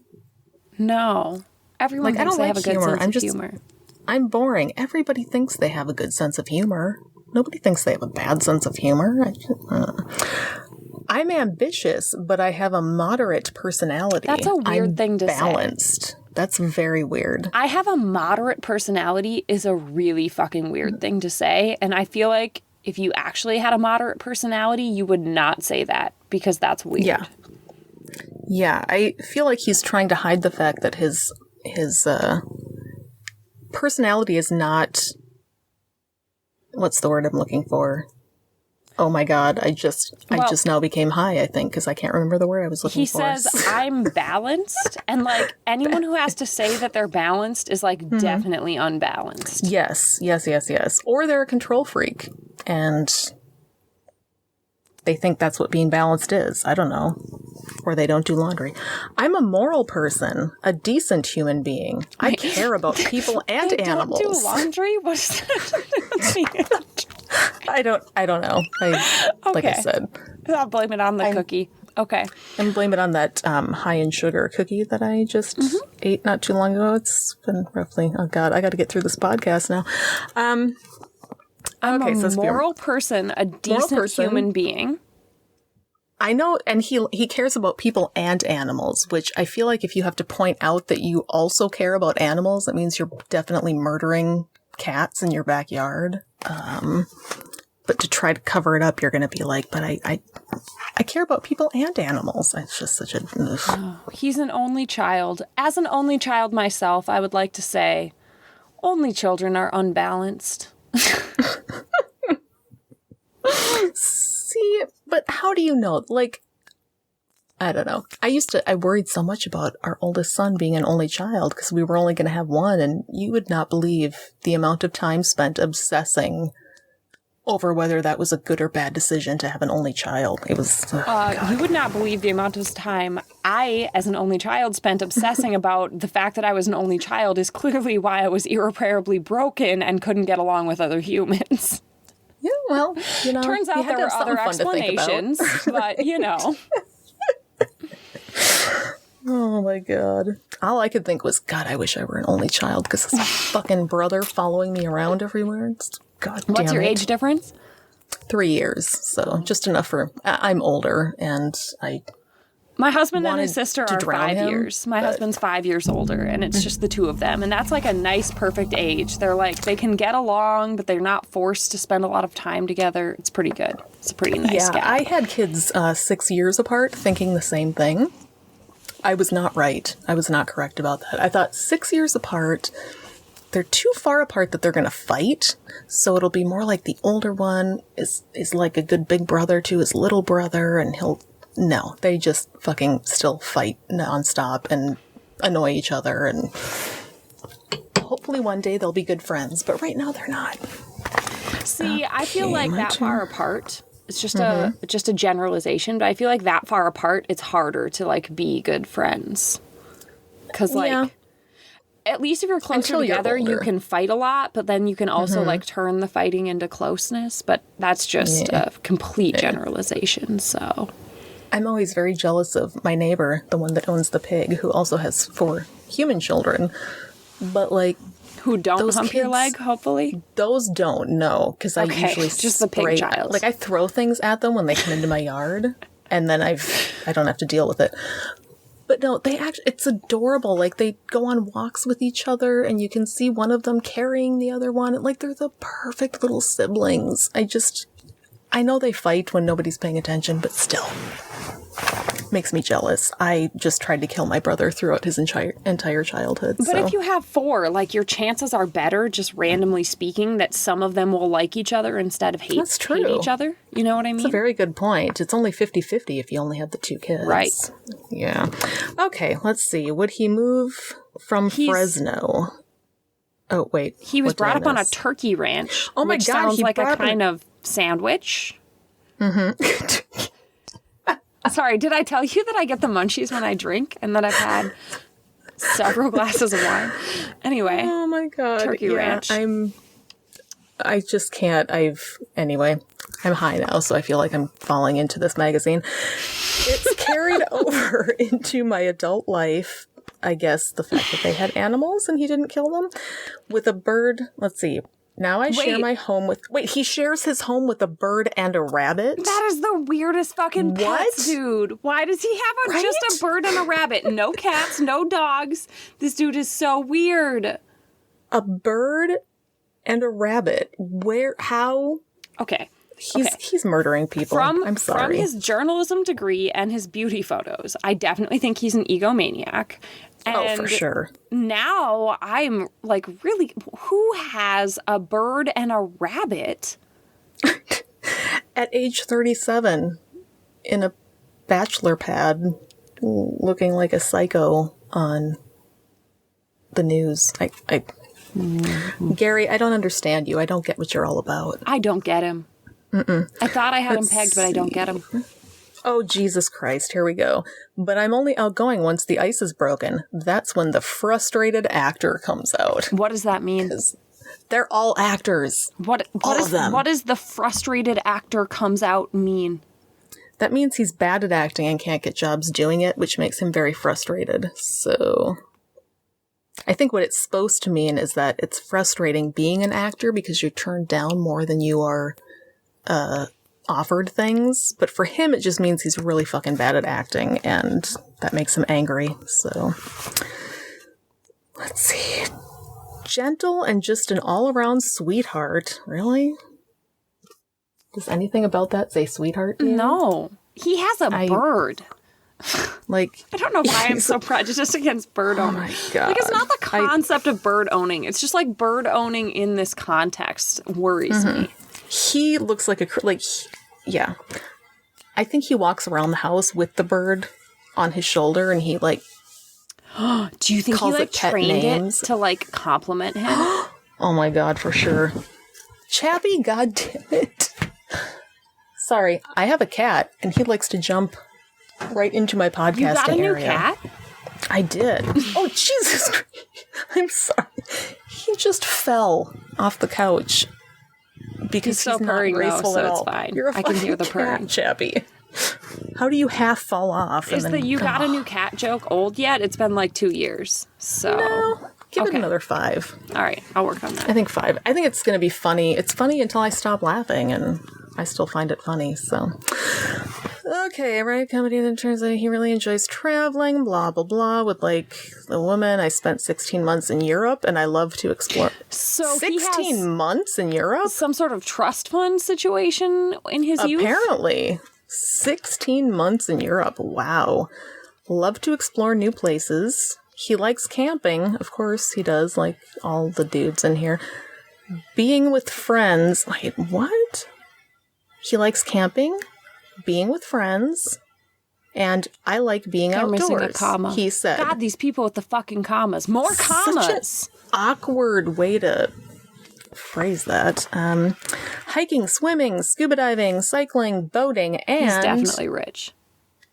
No. Everyone thinks they have a good sense of humor. I'm boring. Everybody thinks they have a good sense of humor. Nobody thinks they have a bad sense of humor. I'm ambitious, but I have a moderate personality. That's a weird thing to say. Balanced. That's very weird. I have a moderate personality is a really fucking weird thing to say. And I feel like if you actually had a moderate personality, you would not say that because that's weird. Yeah. Yeah, I feel like he's trying to hide the fact that his personality is not... What's the word I'm looking for? Oh my God, I just now became high, I think, because I can't remember the word I was looking for. He says, I'm balanced, and, like, anyone who has to say that they're balanced is, like, definitely unbalanced. Yes. Or they're a control freak, and they think that's what being balanced is. I don't know. Or they don't do laundry. I'm a moral person, a decent human being. I care about people and animals. Don't do laundry? What's that? I don't know. Like I said. I'll blame it on the cookie. Okay. And blame it on that high in sugar cookie that I just ate not too long ago. It's been roughly, oh God, I got to get through this podcast now. I'm a moral person, a decent human being. I know, and he cares about people and animals, which I feel like if you have to point out that you also care about animals, that means you're definitely murdering cats in your backyard. But to try to cover it up, you're going to be like, but I care about people and animals. It's just such a... Oh, he's an only child. As an only child myself, I would like to say only children are unbalanced. See, but how do you know? Like, I don't know. I worried so much about our oldest son being an only child because we were only going to have one, and you would not believe the amount of time spent obsessing over whether that was a good or bad decision to have an only child. It was... you would not believe the amount of time I, as an only child, spent obsessing about the fact that I was an only child is clearly why I was irreparably broken and couldn't get along with other humans. Yeah, well, turns out there were other explanations, but, Oh my God. All I could think was, God, I wish I were an only child because this fucking brother following me around everywhere. God damn it. What's your age difference? 3 years. So just enough for... I'm older, and my husband and his sister are 5 years. My husband's 5 years older, and it's just the two of them. And that's like a nice, perfect age. They're like, they can get along, but they're not forced to spend a lot of time together. It's pretty good. It's a pretty nice gap. I had kids 6 years apart thinking the same thing. I was not right. I was not correct about that. I thought 6 years apart, they're too far apart that they're going to fight. So it'll be more like the older one is like a good big brother to his little brother, and no, they just fucking still fight nonstop and annoy each other, and hopefully one day they'll be good friends, but right now they're not. See, I feel like that far apart, it's just a generalization, but I feel like that far apart, it's harder to like be good friends. Because at least if you're closer together, you can fight a lot, but then you can also like turn the fighting into closeness, but that's just a complete generalization, so... I'm always very jealous of my neighbor, the one that owns the pig, who also has 4 human children. But, like... Who don't hump your leg, hopefully? Those don't, no. Because I usually just the pig child. Like, I throw things at them when they come into my yard, and then I don't have to deal with it. But no, it's adorable. Like, they go on walks with each other, and you can see one of them carrying the other one. Like, they're the perfect little siblings. I know they fight when nobody's paying attention, but still. Makes me jealous. I just tried to kill my brother throughout his entire childhood. But if you have 4, like, your chances are better, just randomly speaking, that some of them will like each other instead of hate each other. You know what I mean? That's a very good point. It's only 50-50 if you only have the 2 kids. Right. Yeah. Okay, let's see. Would he move from Fresno? Oh, wait. He was brought up on a turkey ranch. Oh my which God, sounds he like a brought kind of sandwich. Mm-hmm. Sorry, did I tell you that I get the munchies when I drink and that I've had several glasses of wine? Anyway. Oh my God. Turkey ranch. I just can't. Anyway, I'm high now, so I feel like I'm falling into this magazine. It's carried over into my adult life. I guess the fact that they had animals and he didn't kill them with a bird. Let's see. Now I share my home with... Wait, he shares his home with a bird and a rabbit? That is the weirdest fucking pets, dude. Why does he have just a bird and a rabbit? No cats, no dogs. This dude is so weird. A bird and a rabbit. Where? How? Okay. He's murdering people. I'm sorry. From his journalism degree and his beauty photos, I definitely think he's an egomaniac. And for sure. Now I'm like, really, who has a bird and a rabbit? At age 37, in a bachelor pad, looking like a psycho on the news. Gary, I don't understand you. I don't get what you're all about. I don't get him. I thought I had him pegged, but I don't get him. Oh, Jesus Christ, here we go. But I'm only outgoing once the ice is broken. That's when the frustrated actor comes out. What does that mean? They're all actors. All of them. What does the frustrated actor comes out mean? That means he's bad at acting and can't get jobs doing it, which makes him very frustrated. So I think what it's supposed to mean is that it's frustrating being an actor because you're turned down more than you are offered things, but for him it just means he's really fucking bad at acting, and that makes him angry. So let's see. Gentle and just an all-around sweetheart. Really? Does anything about that say sweetheart to you? No. He has a bird. Like, I don't know why I'm so prejudiced against bird owning. Oh my God. Like, it's not the concept of bird owning. It's just like bird owning in this context worries me. He looks like yeah. I think he walks around the house with the bird on his shoulder, and he do you think he trained names? It to compliment him? Oh my God, for sure. Chappie, God damn it. Sorry, I have a cat, and he likes to jump right into my podcasting area. You got a new cat? I did. Oh, Jesus Christ. I'm sorry. He just fell off the couch. Because he's not graceful at all. It's fine. You're a I can hear the purring. Chappie. How do you half fall off? Is the "you got a new cat" joke old yet? It's been 2 years. So no, give it another 5. All right, I'll work on that. I think 5. I think it's going to be funny. It's funny until I stop laughing, and I still find it funny. So okay, right? Comedy that turns out he really enjoys traveling. Blah blah blah. With the woman, I spent 16 months in Europe, and I love to explore. So 16 months in Europe? Some sort of trust fund situation in his youth? Apparently. 16 months in Europe. Wow. Love to explore new places. He likes camping. Of course he does, like all the dudes in here. Being with friends. Wait, what? He likes camping, being with friends, and I like being outdoors. Missing a comma. He said. God, these people with the fucking commas. More commas. Such an awkward way to phrase that. Hiking, swimming, scuba diving, cycling, boating, and... He's definitely rich.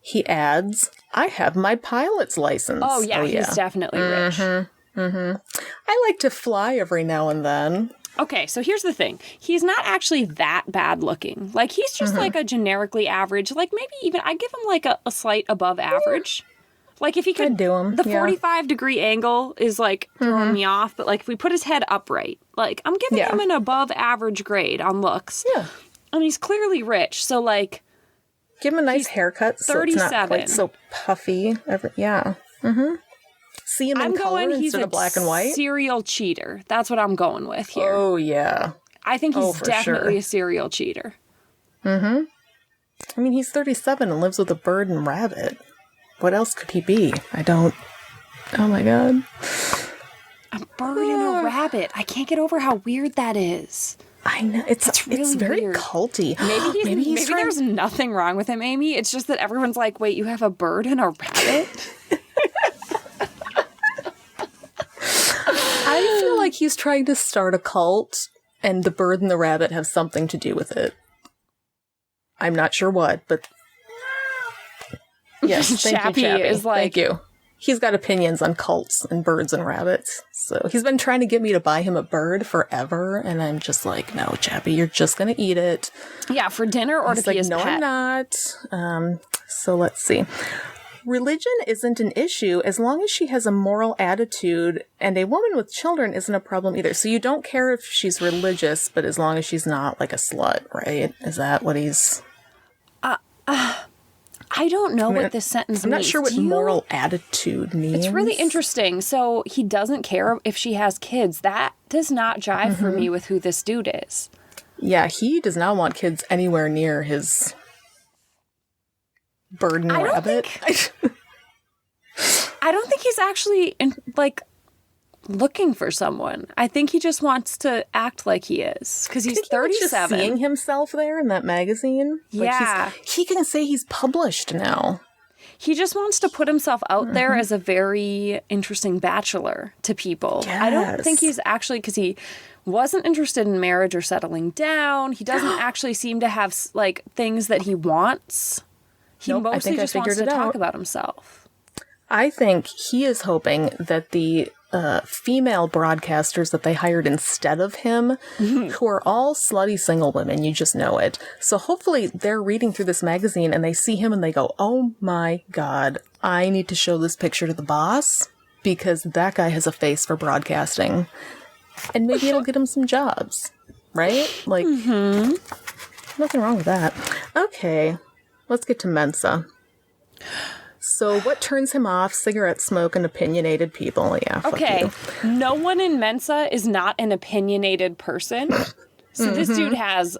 He adds, I have my pilot's license. Oh, yeah, he's definitely rich. I like to fly every now and then. Okay, so here's the thing. He's not actually that bad looking. He's just a generically average, maybe even, I'd give him a slight above average. If he could do him. The 45-degree angle is throwing me off, but if we put his head upright, I'm giving him an above average grade on looks. Yeah. And he's clearly rich, so give him a nice haircut so 37. It's not quite so puffy. See him in color instead of black and white. Serial cheater. That's what I'm going with here. Oh, yeah. I think he's definitely a serial cheater. I mean, he's 37 and lives with a bird and rabbit. What else could he be? Oh my God. A bird and a rabbit. I can't get over how weird that is. I know. It's really very weird. Culty. Maybe there's nothing wrong with him, Amy. It's just that everyone's like, wait, you have a bird and a rabbit? I feel like he's trying to start a cult, and the bird and the rabbit have something to do with it. I'm not sure what, but... Yes, thank you, Chappie. Thank you. He's got opinions on cults and birds and rabbits. So he's been trying to get me to buy him a bird forever, and I'm just like, no, Chappie, you're just going to eat it. Yeah, for dinner or to be his pet. No, I'm not. So let's see. Religion isn't an issue as long as she has a moral attitude, and a woman with children isn't a problem either. So you don't care if she's religious, but as long as she's not like a slut, right? Is that what he's... I don't know what this sentence means. I'm not sure what moral attitude means. It's really interesting. So he doesn't care if she has kids. That does not jive for me with who this dude is. Yeah, he does not want kids anywhere near his bird and rabbit. I don't think he's actually looking for someone. I think he just wants to act like he is because he's 37. Just seeing himself there in that magazine. Yeah, he can say he's published now. He just wants to put himself out there as a very interesting bachelor to people. Yes. I don't think he's actually, because he wasn't interested in marriage or settling down. He doesn't actually seem to have like things that he wants. He mostly just wants to talk about himself. I think he is hoping that the female broadcasters that they hired instead of him, who are all slutty single women, you just know it. So hopefully they're reading through this magazine and they see him and they go, oh my God, I need to show this picture to the boss because that guy has a face for broadcasting. And maybe it'll get him some jobs, right? Like, nothing wrong with that. Okay, let's get to Mensa. So what turns him off? Cigarette smoke and opinionated people. Yeah, fuck okay. You. No one in Mensa is not an opinionated person. So this dude has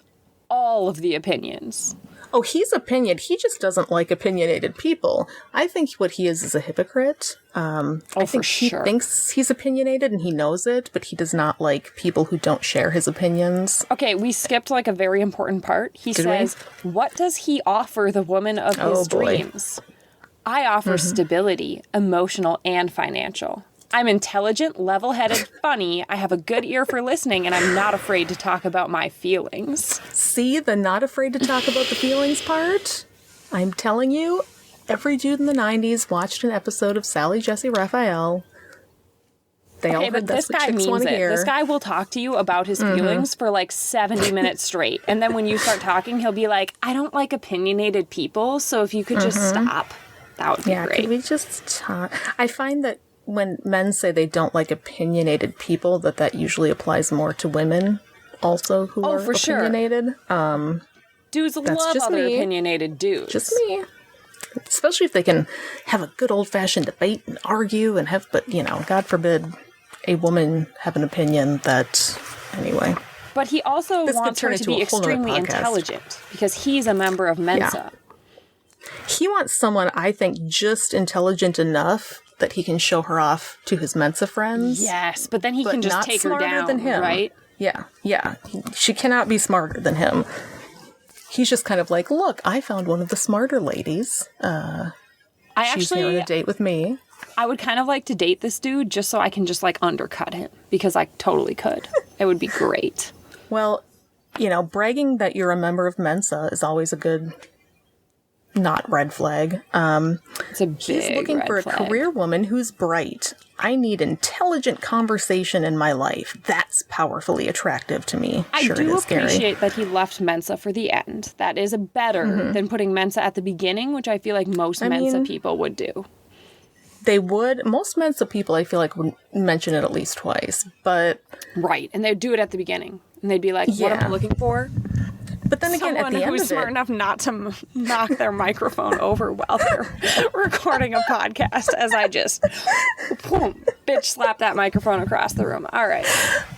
all of the opinions. Oh, he's opinionated. He just doesn't like opinionated people. I think what he is a hypocrite. I think he thinks he's opinionated and he knows it, but he does not like people who don't share his opinions. Okay, we skipped like a very important part. He says, what does he offer the woman of his dreams? I offer stability, emotional and financial. I'm intelligent, level-headed, funny. I have a good ear for listening, and I'm not afraid to talk about my feelings. See the not afraid to talk about the feelings part? I'm telling you, every dude in the 90s watched an episode of Sally Jesse Raphael. They all heard that's what chicks want to hear. This guy will talk to you about his feelings for like 70 minutes straight. And then when you start talking, he'll be like, I don't like opinionated people, so if you could just stop. That would be great. Could we just talk? I find that when men say they don't like opinionated people, that usually applies more to women also who are opinionated. Sure. Dudes love other opinionated dudes. Just me. Especially if they can have a good old-fashioned debate and argue and have, but, you know, God forbid a woman have an opinion that, anyway. But he also wants her to be extremely intelligent because he's a member of Mensa. Yeah. He wants someone, I think, just intelligent enough that he can show her off to his Mensa friends. Yes, but then he can just take her down, than him. Right? Yeah. She cannot be smarter than him. He's just kind of like, look, I found one of the smarter ladies. She's here on a date with me. I would kind of like to date this dude just so I can just like undercut him because I totally could. It would be great. Well, you know, bragging that you're a member of Mensa is always a good... not red flag. It's a big He's looking for a career woman who's bright. I need intelligent conversation in my life. That's powerfully attractive to me. I do appreciate that he left Mensa for the end. That is better than putting Mensa at the beginning, which I feel like most Mensa people would do. They would. Most Mensa people, I feel like, would mention it at least twice, but... Right, and they'd do it at the beginning. And they'd be like, what am I looking for? But then again, at the end of it... Someone who's smart enough not to knock their microphone over while they're recording a podcast as I just, boom, bitch slap that microphone across the room. All right.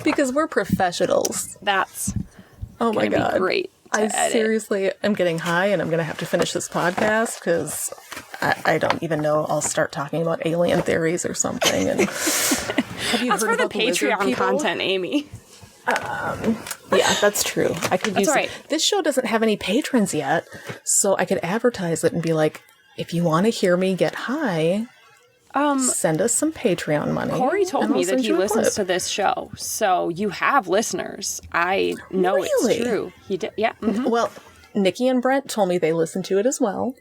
Because we're professionals. That's oh my God. Be great I seriously am getting high and I'm going to have to finish this podcast because I don't even know. I'll start talking about alien theories or something. And have you That's heard for about the Patreon content, Amy. Yeah, that's true. I could use it. This show doesn't have any patrons yet, so I could advertise it and be like, if you want to hear me get high, send us some Patreon money. Corey told me that he listens to this show, so you have listeners. I know it's true. He did, yeah. Mm-hmm. Well, Nikki and Brent told me they listened to it as well.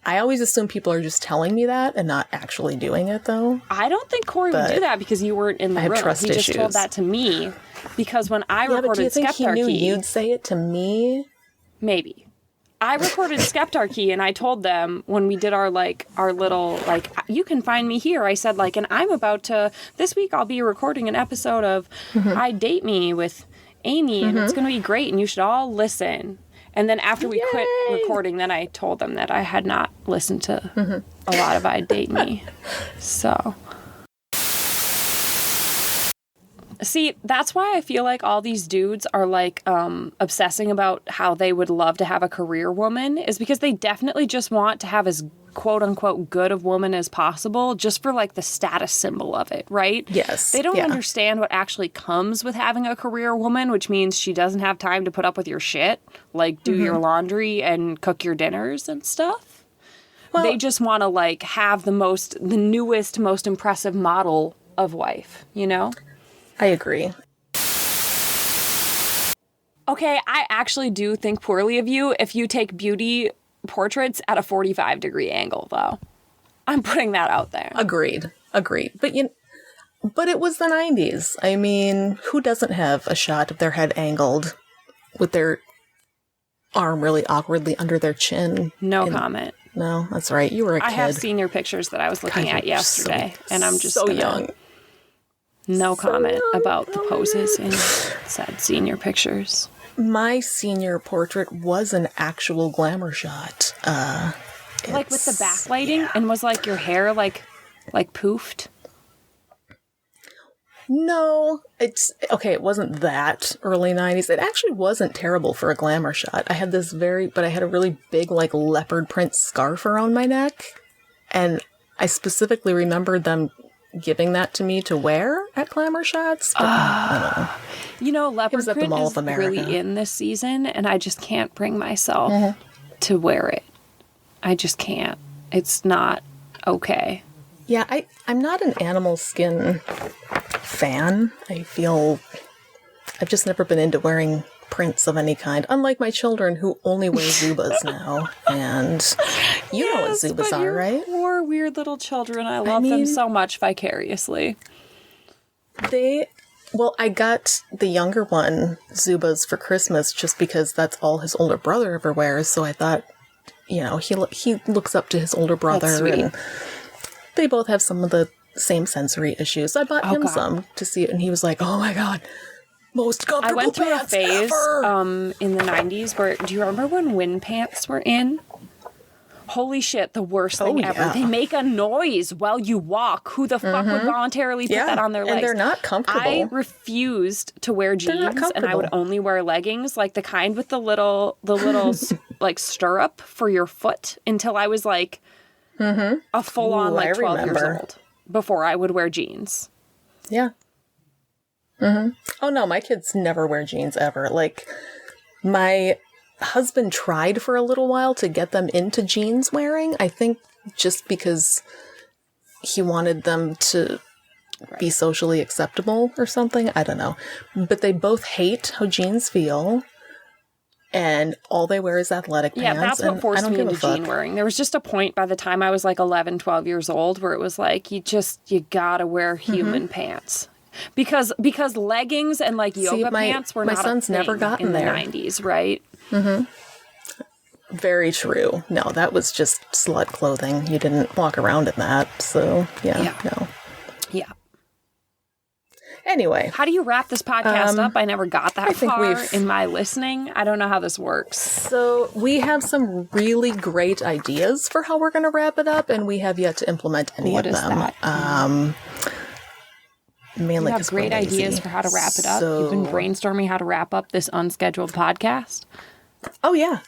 I always assume people are just telling me that and not actually doing it, though. I don't think Corey would do that because you weren't in the room. I have trust issues. He just told that to me because when I recorded Skeptarchy... but do you think he knew you'd say it to me? Maybe. I recorded Skeptarchy and I told them when we did our little, you can find me here. I said, and I'm about to... This week I'll be recording an episode of I Date Me with Amy and it's going to be great and you should all listen. And then after we quit recording, then I told them that I had not listened to a lot of I Date Me. So. See, that's why I feel like all these dudes are obsessing about how they would love to have a career woman is because they definitely just want to have as quote unquote good of woman as possible just for the status symbol of it, right? Yes. They don't understand what actually comes with having a career woman, which means she doesn't have time to put up with your shit, do your laundry and cook your dinners and stuff. Well, they just want to have the newest, most impressive model of wife, you know? I agree. Okay, I actually do think poorly of you if you take beauty portraits at a 45-degree angle, though. I'm putting that out there. Agreed. But it was the 90s. I mean, who doesn't have a shot of their head angled with their arm really awkwardly under their chin? No comment. No, that's right. You were a kid. I have seen your pictures that I was looking at yesterday, and I'm just so young. No comment about the poses in said senior pictures. My senior portrait was an actual glamour shot. With the backlighting? And was your hair poofed? No, it wasn't that early 90s. It actually wasn't terrible for a glamour shot. I had I had a really big leopard print scarf around my neck. And I specifically remembered them giving that to me to wear at glamour shots. But I don't know. Leopard print is really in this season, and I just can't bring myself to wear it. I just can't. It's not okay. Yeah, I'm not an animal skin fan. I feel I've just never been into wearing prints of any kind, unlike my children who only wear Zubas now. And you know what Zubas are, right? Poor weird little children. I love them so much vicariously. I got the younger one Zubas for Christmas just because that's all his older brother ever wears. So I thought, he looks up to his older brother. That's sweet. And they both have some of the same sensory issues. So I bought him some to see it, and he was like, "Oh my God, most comfortable pants ever." I went through a phase in the 90s where, do you remember when wind pants were in? Holy shit, the worst thing ever. They make a noise while you walk. Who the fuck would voluntarily put that on their legs? And they're not comfortable. I refused to wear jeans, and I would only wear leggings, the kind with the little stirrup for your foot, until I was a full-on 12 years old before I would wear jeans. Yeah. Oh no, my kids never wear jeans ever. My husband tried for a little while to get them into jeans wearing, I think just because he wanted them to be socially acceptable or something. I don't know. But they both hate how jeans feel. And all they wear is athletic pants. Yeah, that's what forced me into jean wearing. There was just a point by the time I was 11, 12 years old where it was you gotta wear human pants. Because leggings and yoga pants were not a thing never gotten in the there. 90s, right? Very true. No, that was just slut clothing. You didn't walk around in that. So, no. Yeah. Anyway. How do you wrap this podcast up? I never got that far in my listening. I don't know how this works. So we have some really great ideas for how we're going to wrap it up, and we have yet to implement any of them. What is that? Mainly you have great ideas for how to wrap it up. You've been brainstorming how to wrap up this unscheduled podcast. Oh, yeah.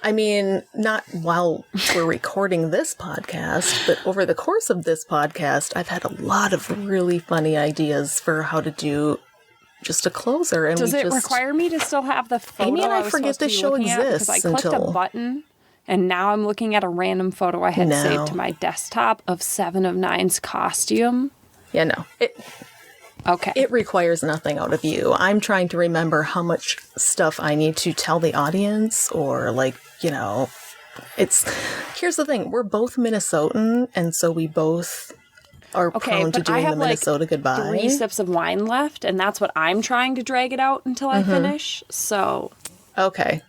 I mean, not while we're recording this podcast, but over the course of this podcast, I've had a lot of really funny ideas for how to do just a closer. And does it require me to still have the photo? Amy and I forget this show exists because I clicked a button And now I'm looking at a random photo I had saved to my desktop of 7 of 9's costume. Yeah, no. Okay. It requires nothing out of you. I'm trying to remember how much stuff I need to tell the audience, or like, you know, here's the thing. We're both Minnesotan, and so we both are prone to doing the Minnesota goodbye. 3 sips of wine left, and that's what I'm trying to drag it out until I finish. So... Okay.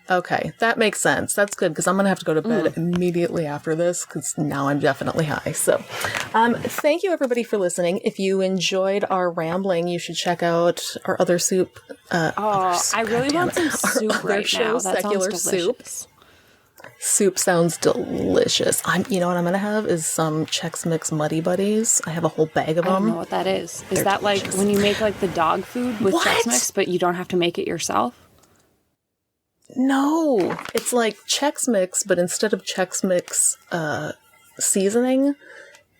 That makes sense. That's good, because I'm going to have to go to bed immediately after this, because now I'm definitely high. So thank you, everybody, for listening. If you enjoyed our rambling, you should check out our other soup. I really want some soup right now. That Secular sounds delicious. Soup sounds delicious. You know what I'm going to have is some Chex Mix Muddy Buddies. I have a whole bag of them. I don't know what that is. Is that delicious. Like when you make like the dog food with Chex Mix, but you don't have to make it yourself? No, it's like Chex Mix, but instead of Chex Mix seasoning,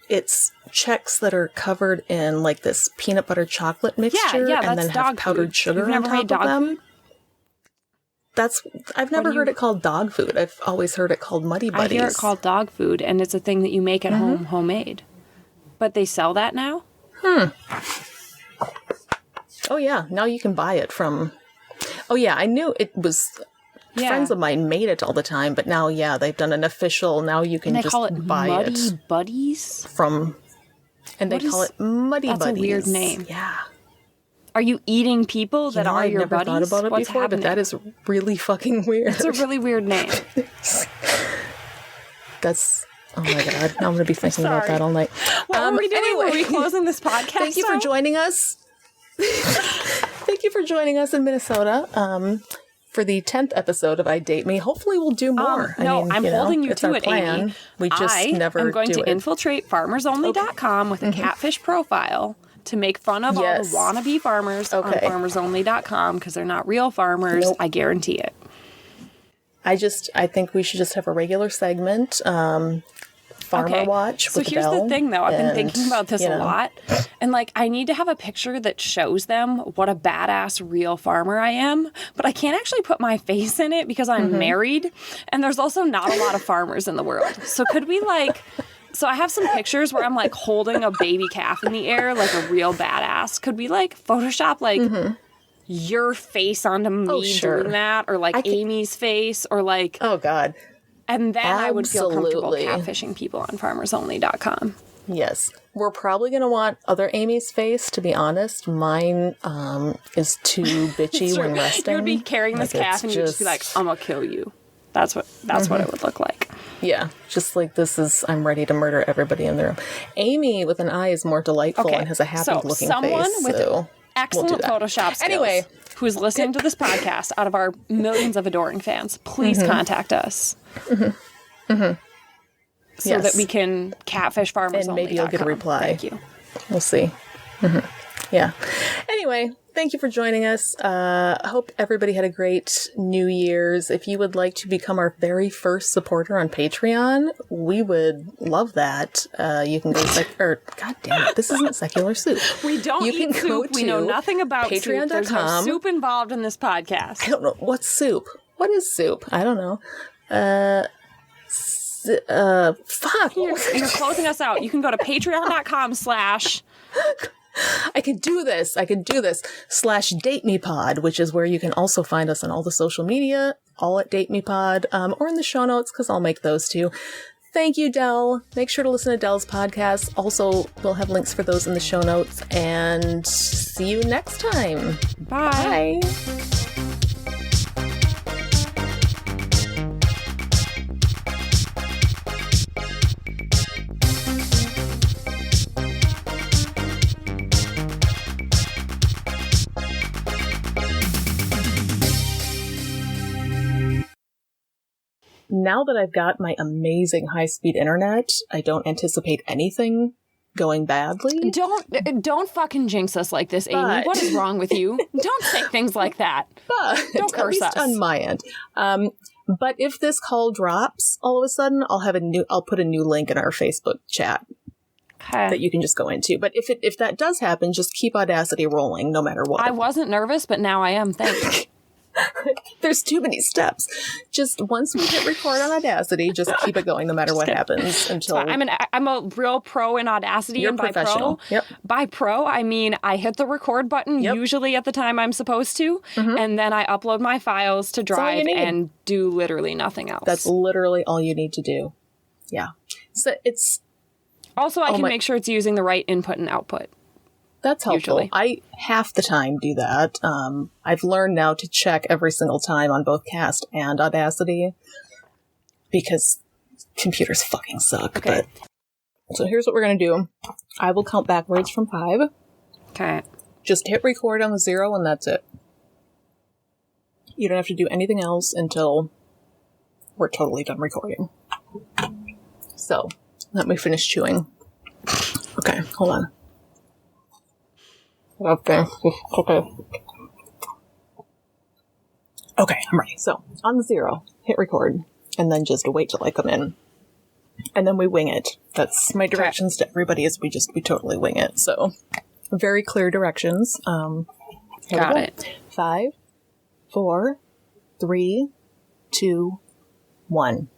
it's Chex that are covered in like this peanut butter chocolate mixture, and then have powdered sugar on top of them. I've never heard it called dog food. I've always heard it called Muddy Buddies. I hear it called dog food, and it's a thing that you make at home, homemade. But they sell that now? Oh yeah, now you can buy it from... Oh yeah, I knew it was... Friends of mine made it all the time, but now, they've done an official... Now you can just buy it. Muddy Buddies? And they call it Muddy Buddies. That's a weird name. Yeah. Are you eating people that are your buddies? I've never thought about it before, but that is really fucking weird. It's a really weird name. That's... Oh my God. Now I'm going to be thinking about that all night. What are we doing? Anyway, are we closing this podcast? Thank you for joining us. Thank you for joining us in Minnesota for the 10th episode of I Date Me. Hopefully we'll do more. I'm holding you to it, plan. Amy. We just never do it. I'm going to infiltrate farmersonly.com with a catfish profile to make fun of all the wannabe farmers on farmersonly.com because they're not real farmers. Nope. I guarantee it. I think we should just have a regular segment, Farmer Watch with Dell. So here's the thing, though. I've been thinking about this a lot. And, I need to have a picture that shows them what a badass real farmer I am. But I can't actually put my face in it because I'm married. And there's also not a lot of farmers in the world. So could we, So I have some pictures where I'm, holding a baby calf in the air like a real badass. Could we, Photoshop, your face onto me doing that, or Amy's face, or oh God, and then I would feel comfortable catfishing people on farmersonly.com. Yes, we're probably going to want other Amy's face, to be honest. Mine is too bitchy when resting. You would be carrying this calf and you'd just be like, I'm gonna kill you. That's what it would look like. Yeah, just like I'm ready to murder everybody in the room. Amy with an eye is more delightful and has a happy-looking face. With excellent Photoshop skills. Anyway, who's listening to this podcast out of our millions of adoring fans, please contact us. So that we can catfish farmers. And maybe you'll get a reply. Thank you. We'll see. Yeah. Anyway, thank you for joining us. I hope everybody had a great New Year's. If you would like to become our very first supporter on Patreon, we would love that. You can go God damn it, this isn't Secular Soup. We don't eat soup. We know nothing about Patreon.com. Soup. There's no soup involved in this podcast. I don't know. What's soup? What is soup? I don't know. Fuck. You're closing us out. You can go to patreon.com/ I could do this. /DateMePod, which is where you can also find us on all the social media, all at DateMePod, or in the show notes, because I'll make those too. Thank you, Dell. Make sure to listen to Dell's podcast. Also, we'll have links for those in the show notes, and see you next time. Bye. Bye. Now that I've got my amazing high-speed internet, I don't anticipate anything going badly. Don't fucking jinx us like this, Amy. What is wrong with you? Don't say things like that. But don't curse us. At least on my end. But if this call drops all of a sudden, I'll put a new link in our Facebook chat that you can just go into. But if that does happen, just keep Audacity rolling no matter what. I wasn't nervous, but now I am. Thanks. There's too many steps. Just once we hit record on Audacity, just keep it going no matter what happens until I'm a real pro in Audacity. You're and by professional. pro, Yep. by pro, I mean I hit the record button usually at the time I'm supposed to, and then I upload my files to Drive and do literally nothing else. That's literally all you need to do. Yeah. So it's also I can make sure it's using the right input and output. That's helpful. Usually. I half the time do that. I've learned now to check every single time on both Cast and Audacity because computers fucking suck. Okay. But so here's what we're going to do. I will count backwards from 5. Okay. Just hit record on the 0 and that's it. You don't have to do anything else until we're totally done recording. So let me finish chewing. Okay, hold on. Okay. Okay, I'm ready. So, on the 0, hit record, and then just wait till I come in. And then we wing it. That's my directions to everybody is we totally wing it. So, very clear directions. Got it. 5, 4, 3, 2, 1.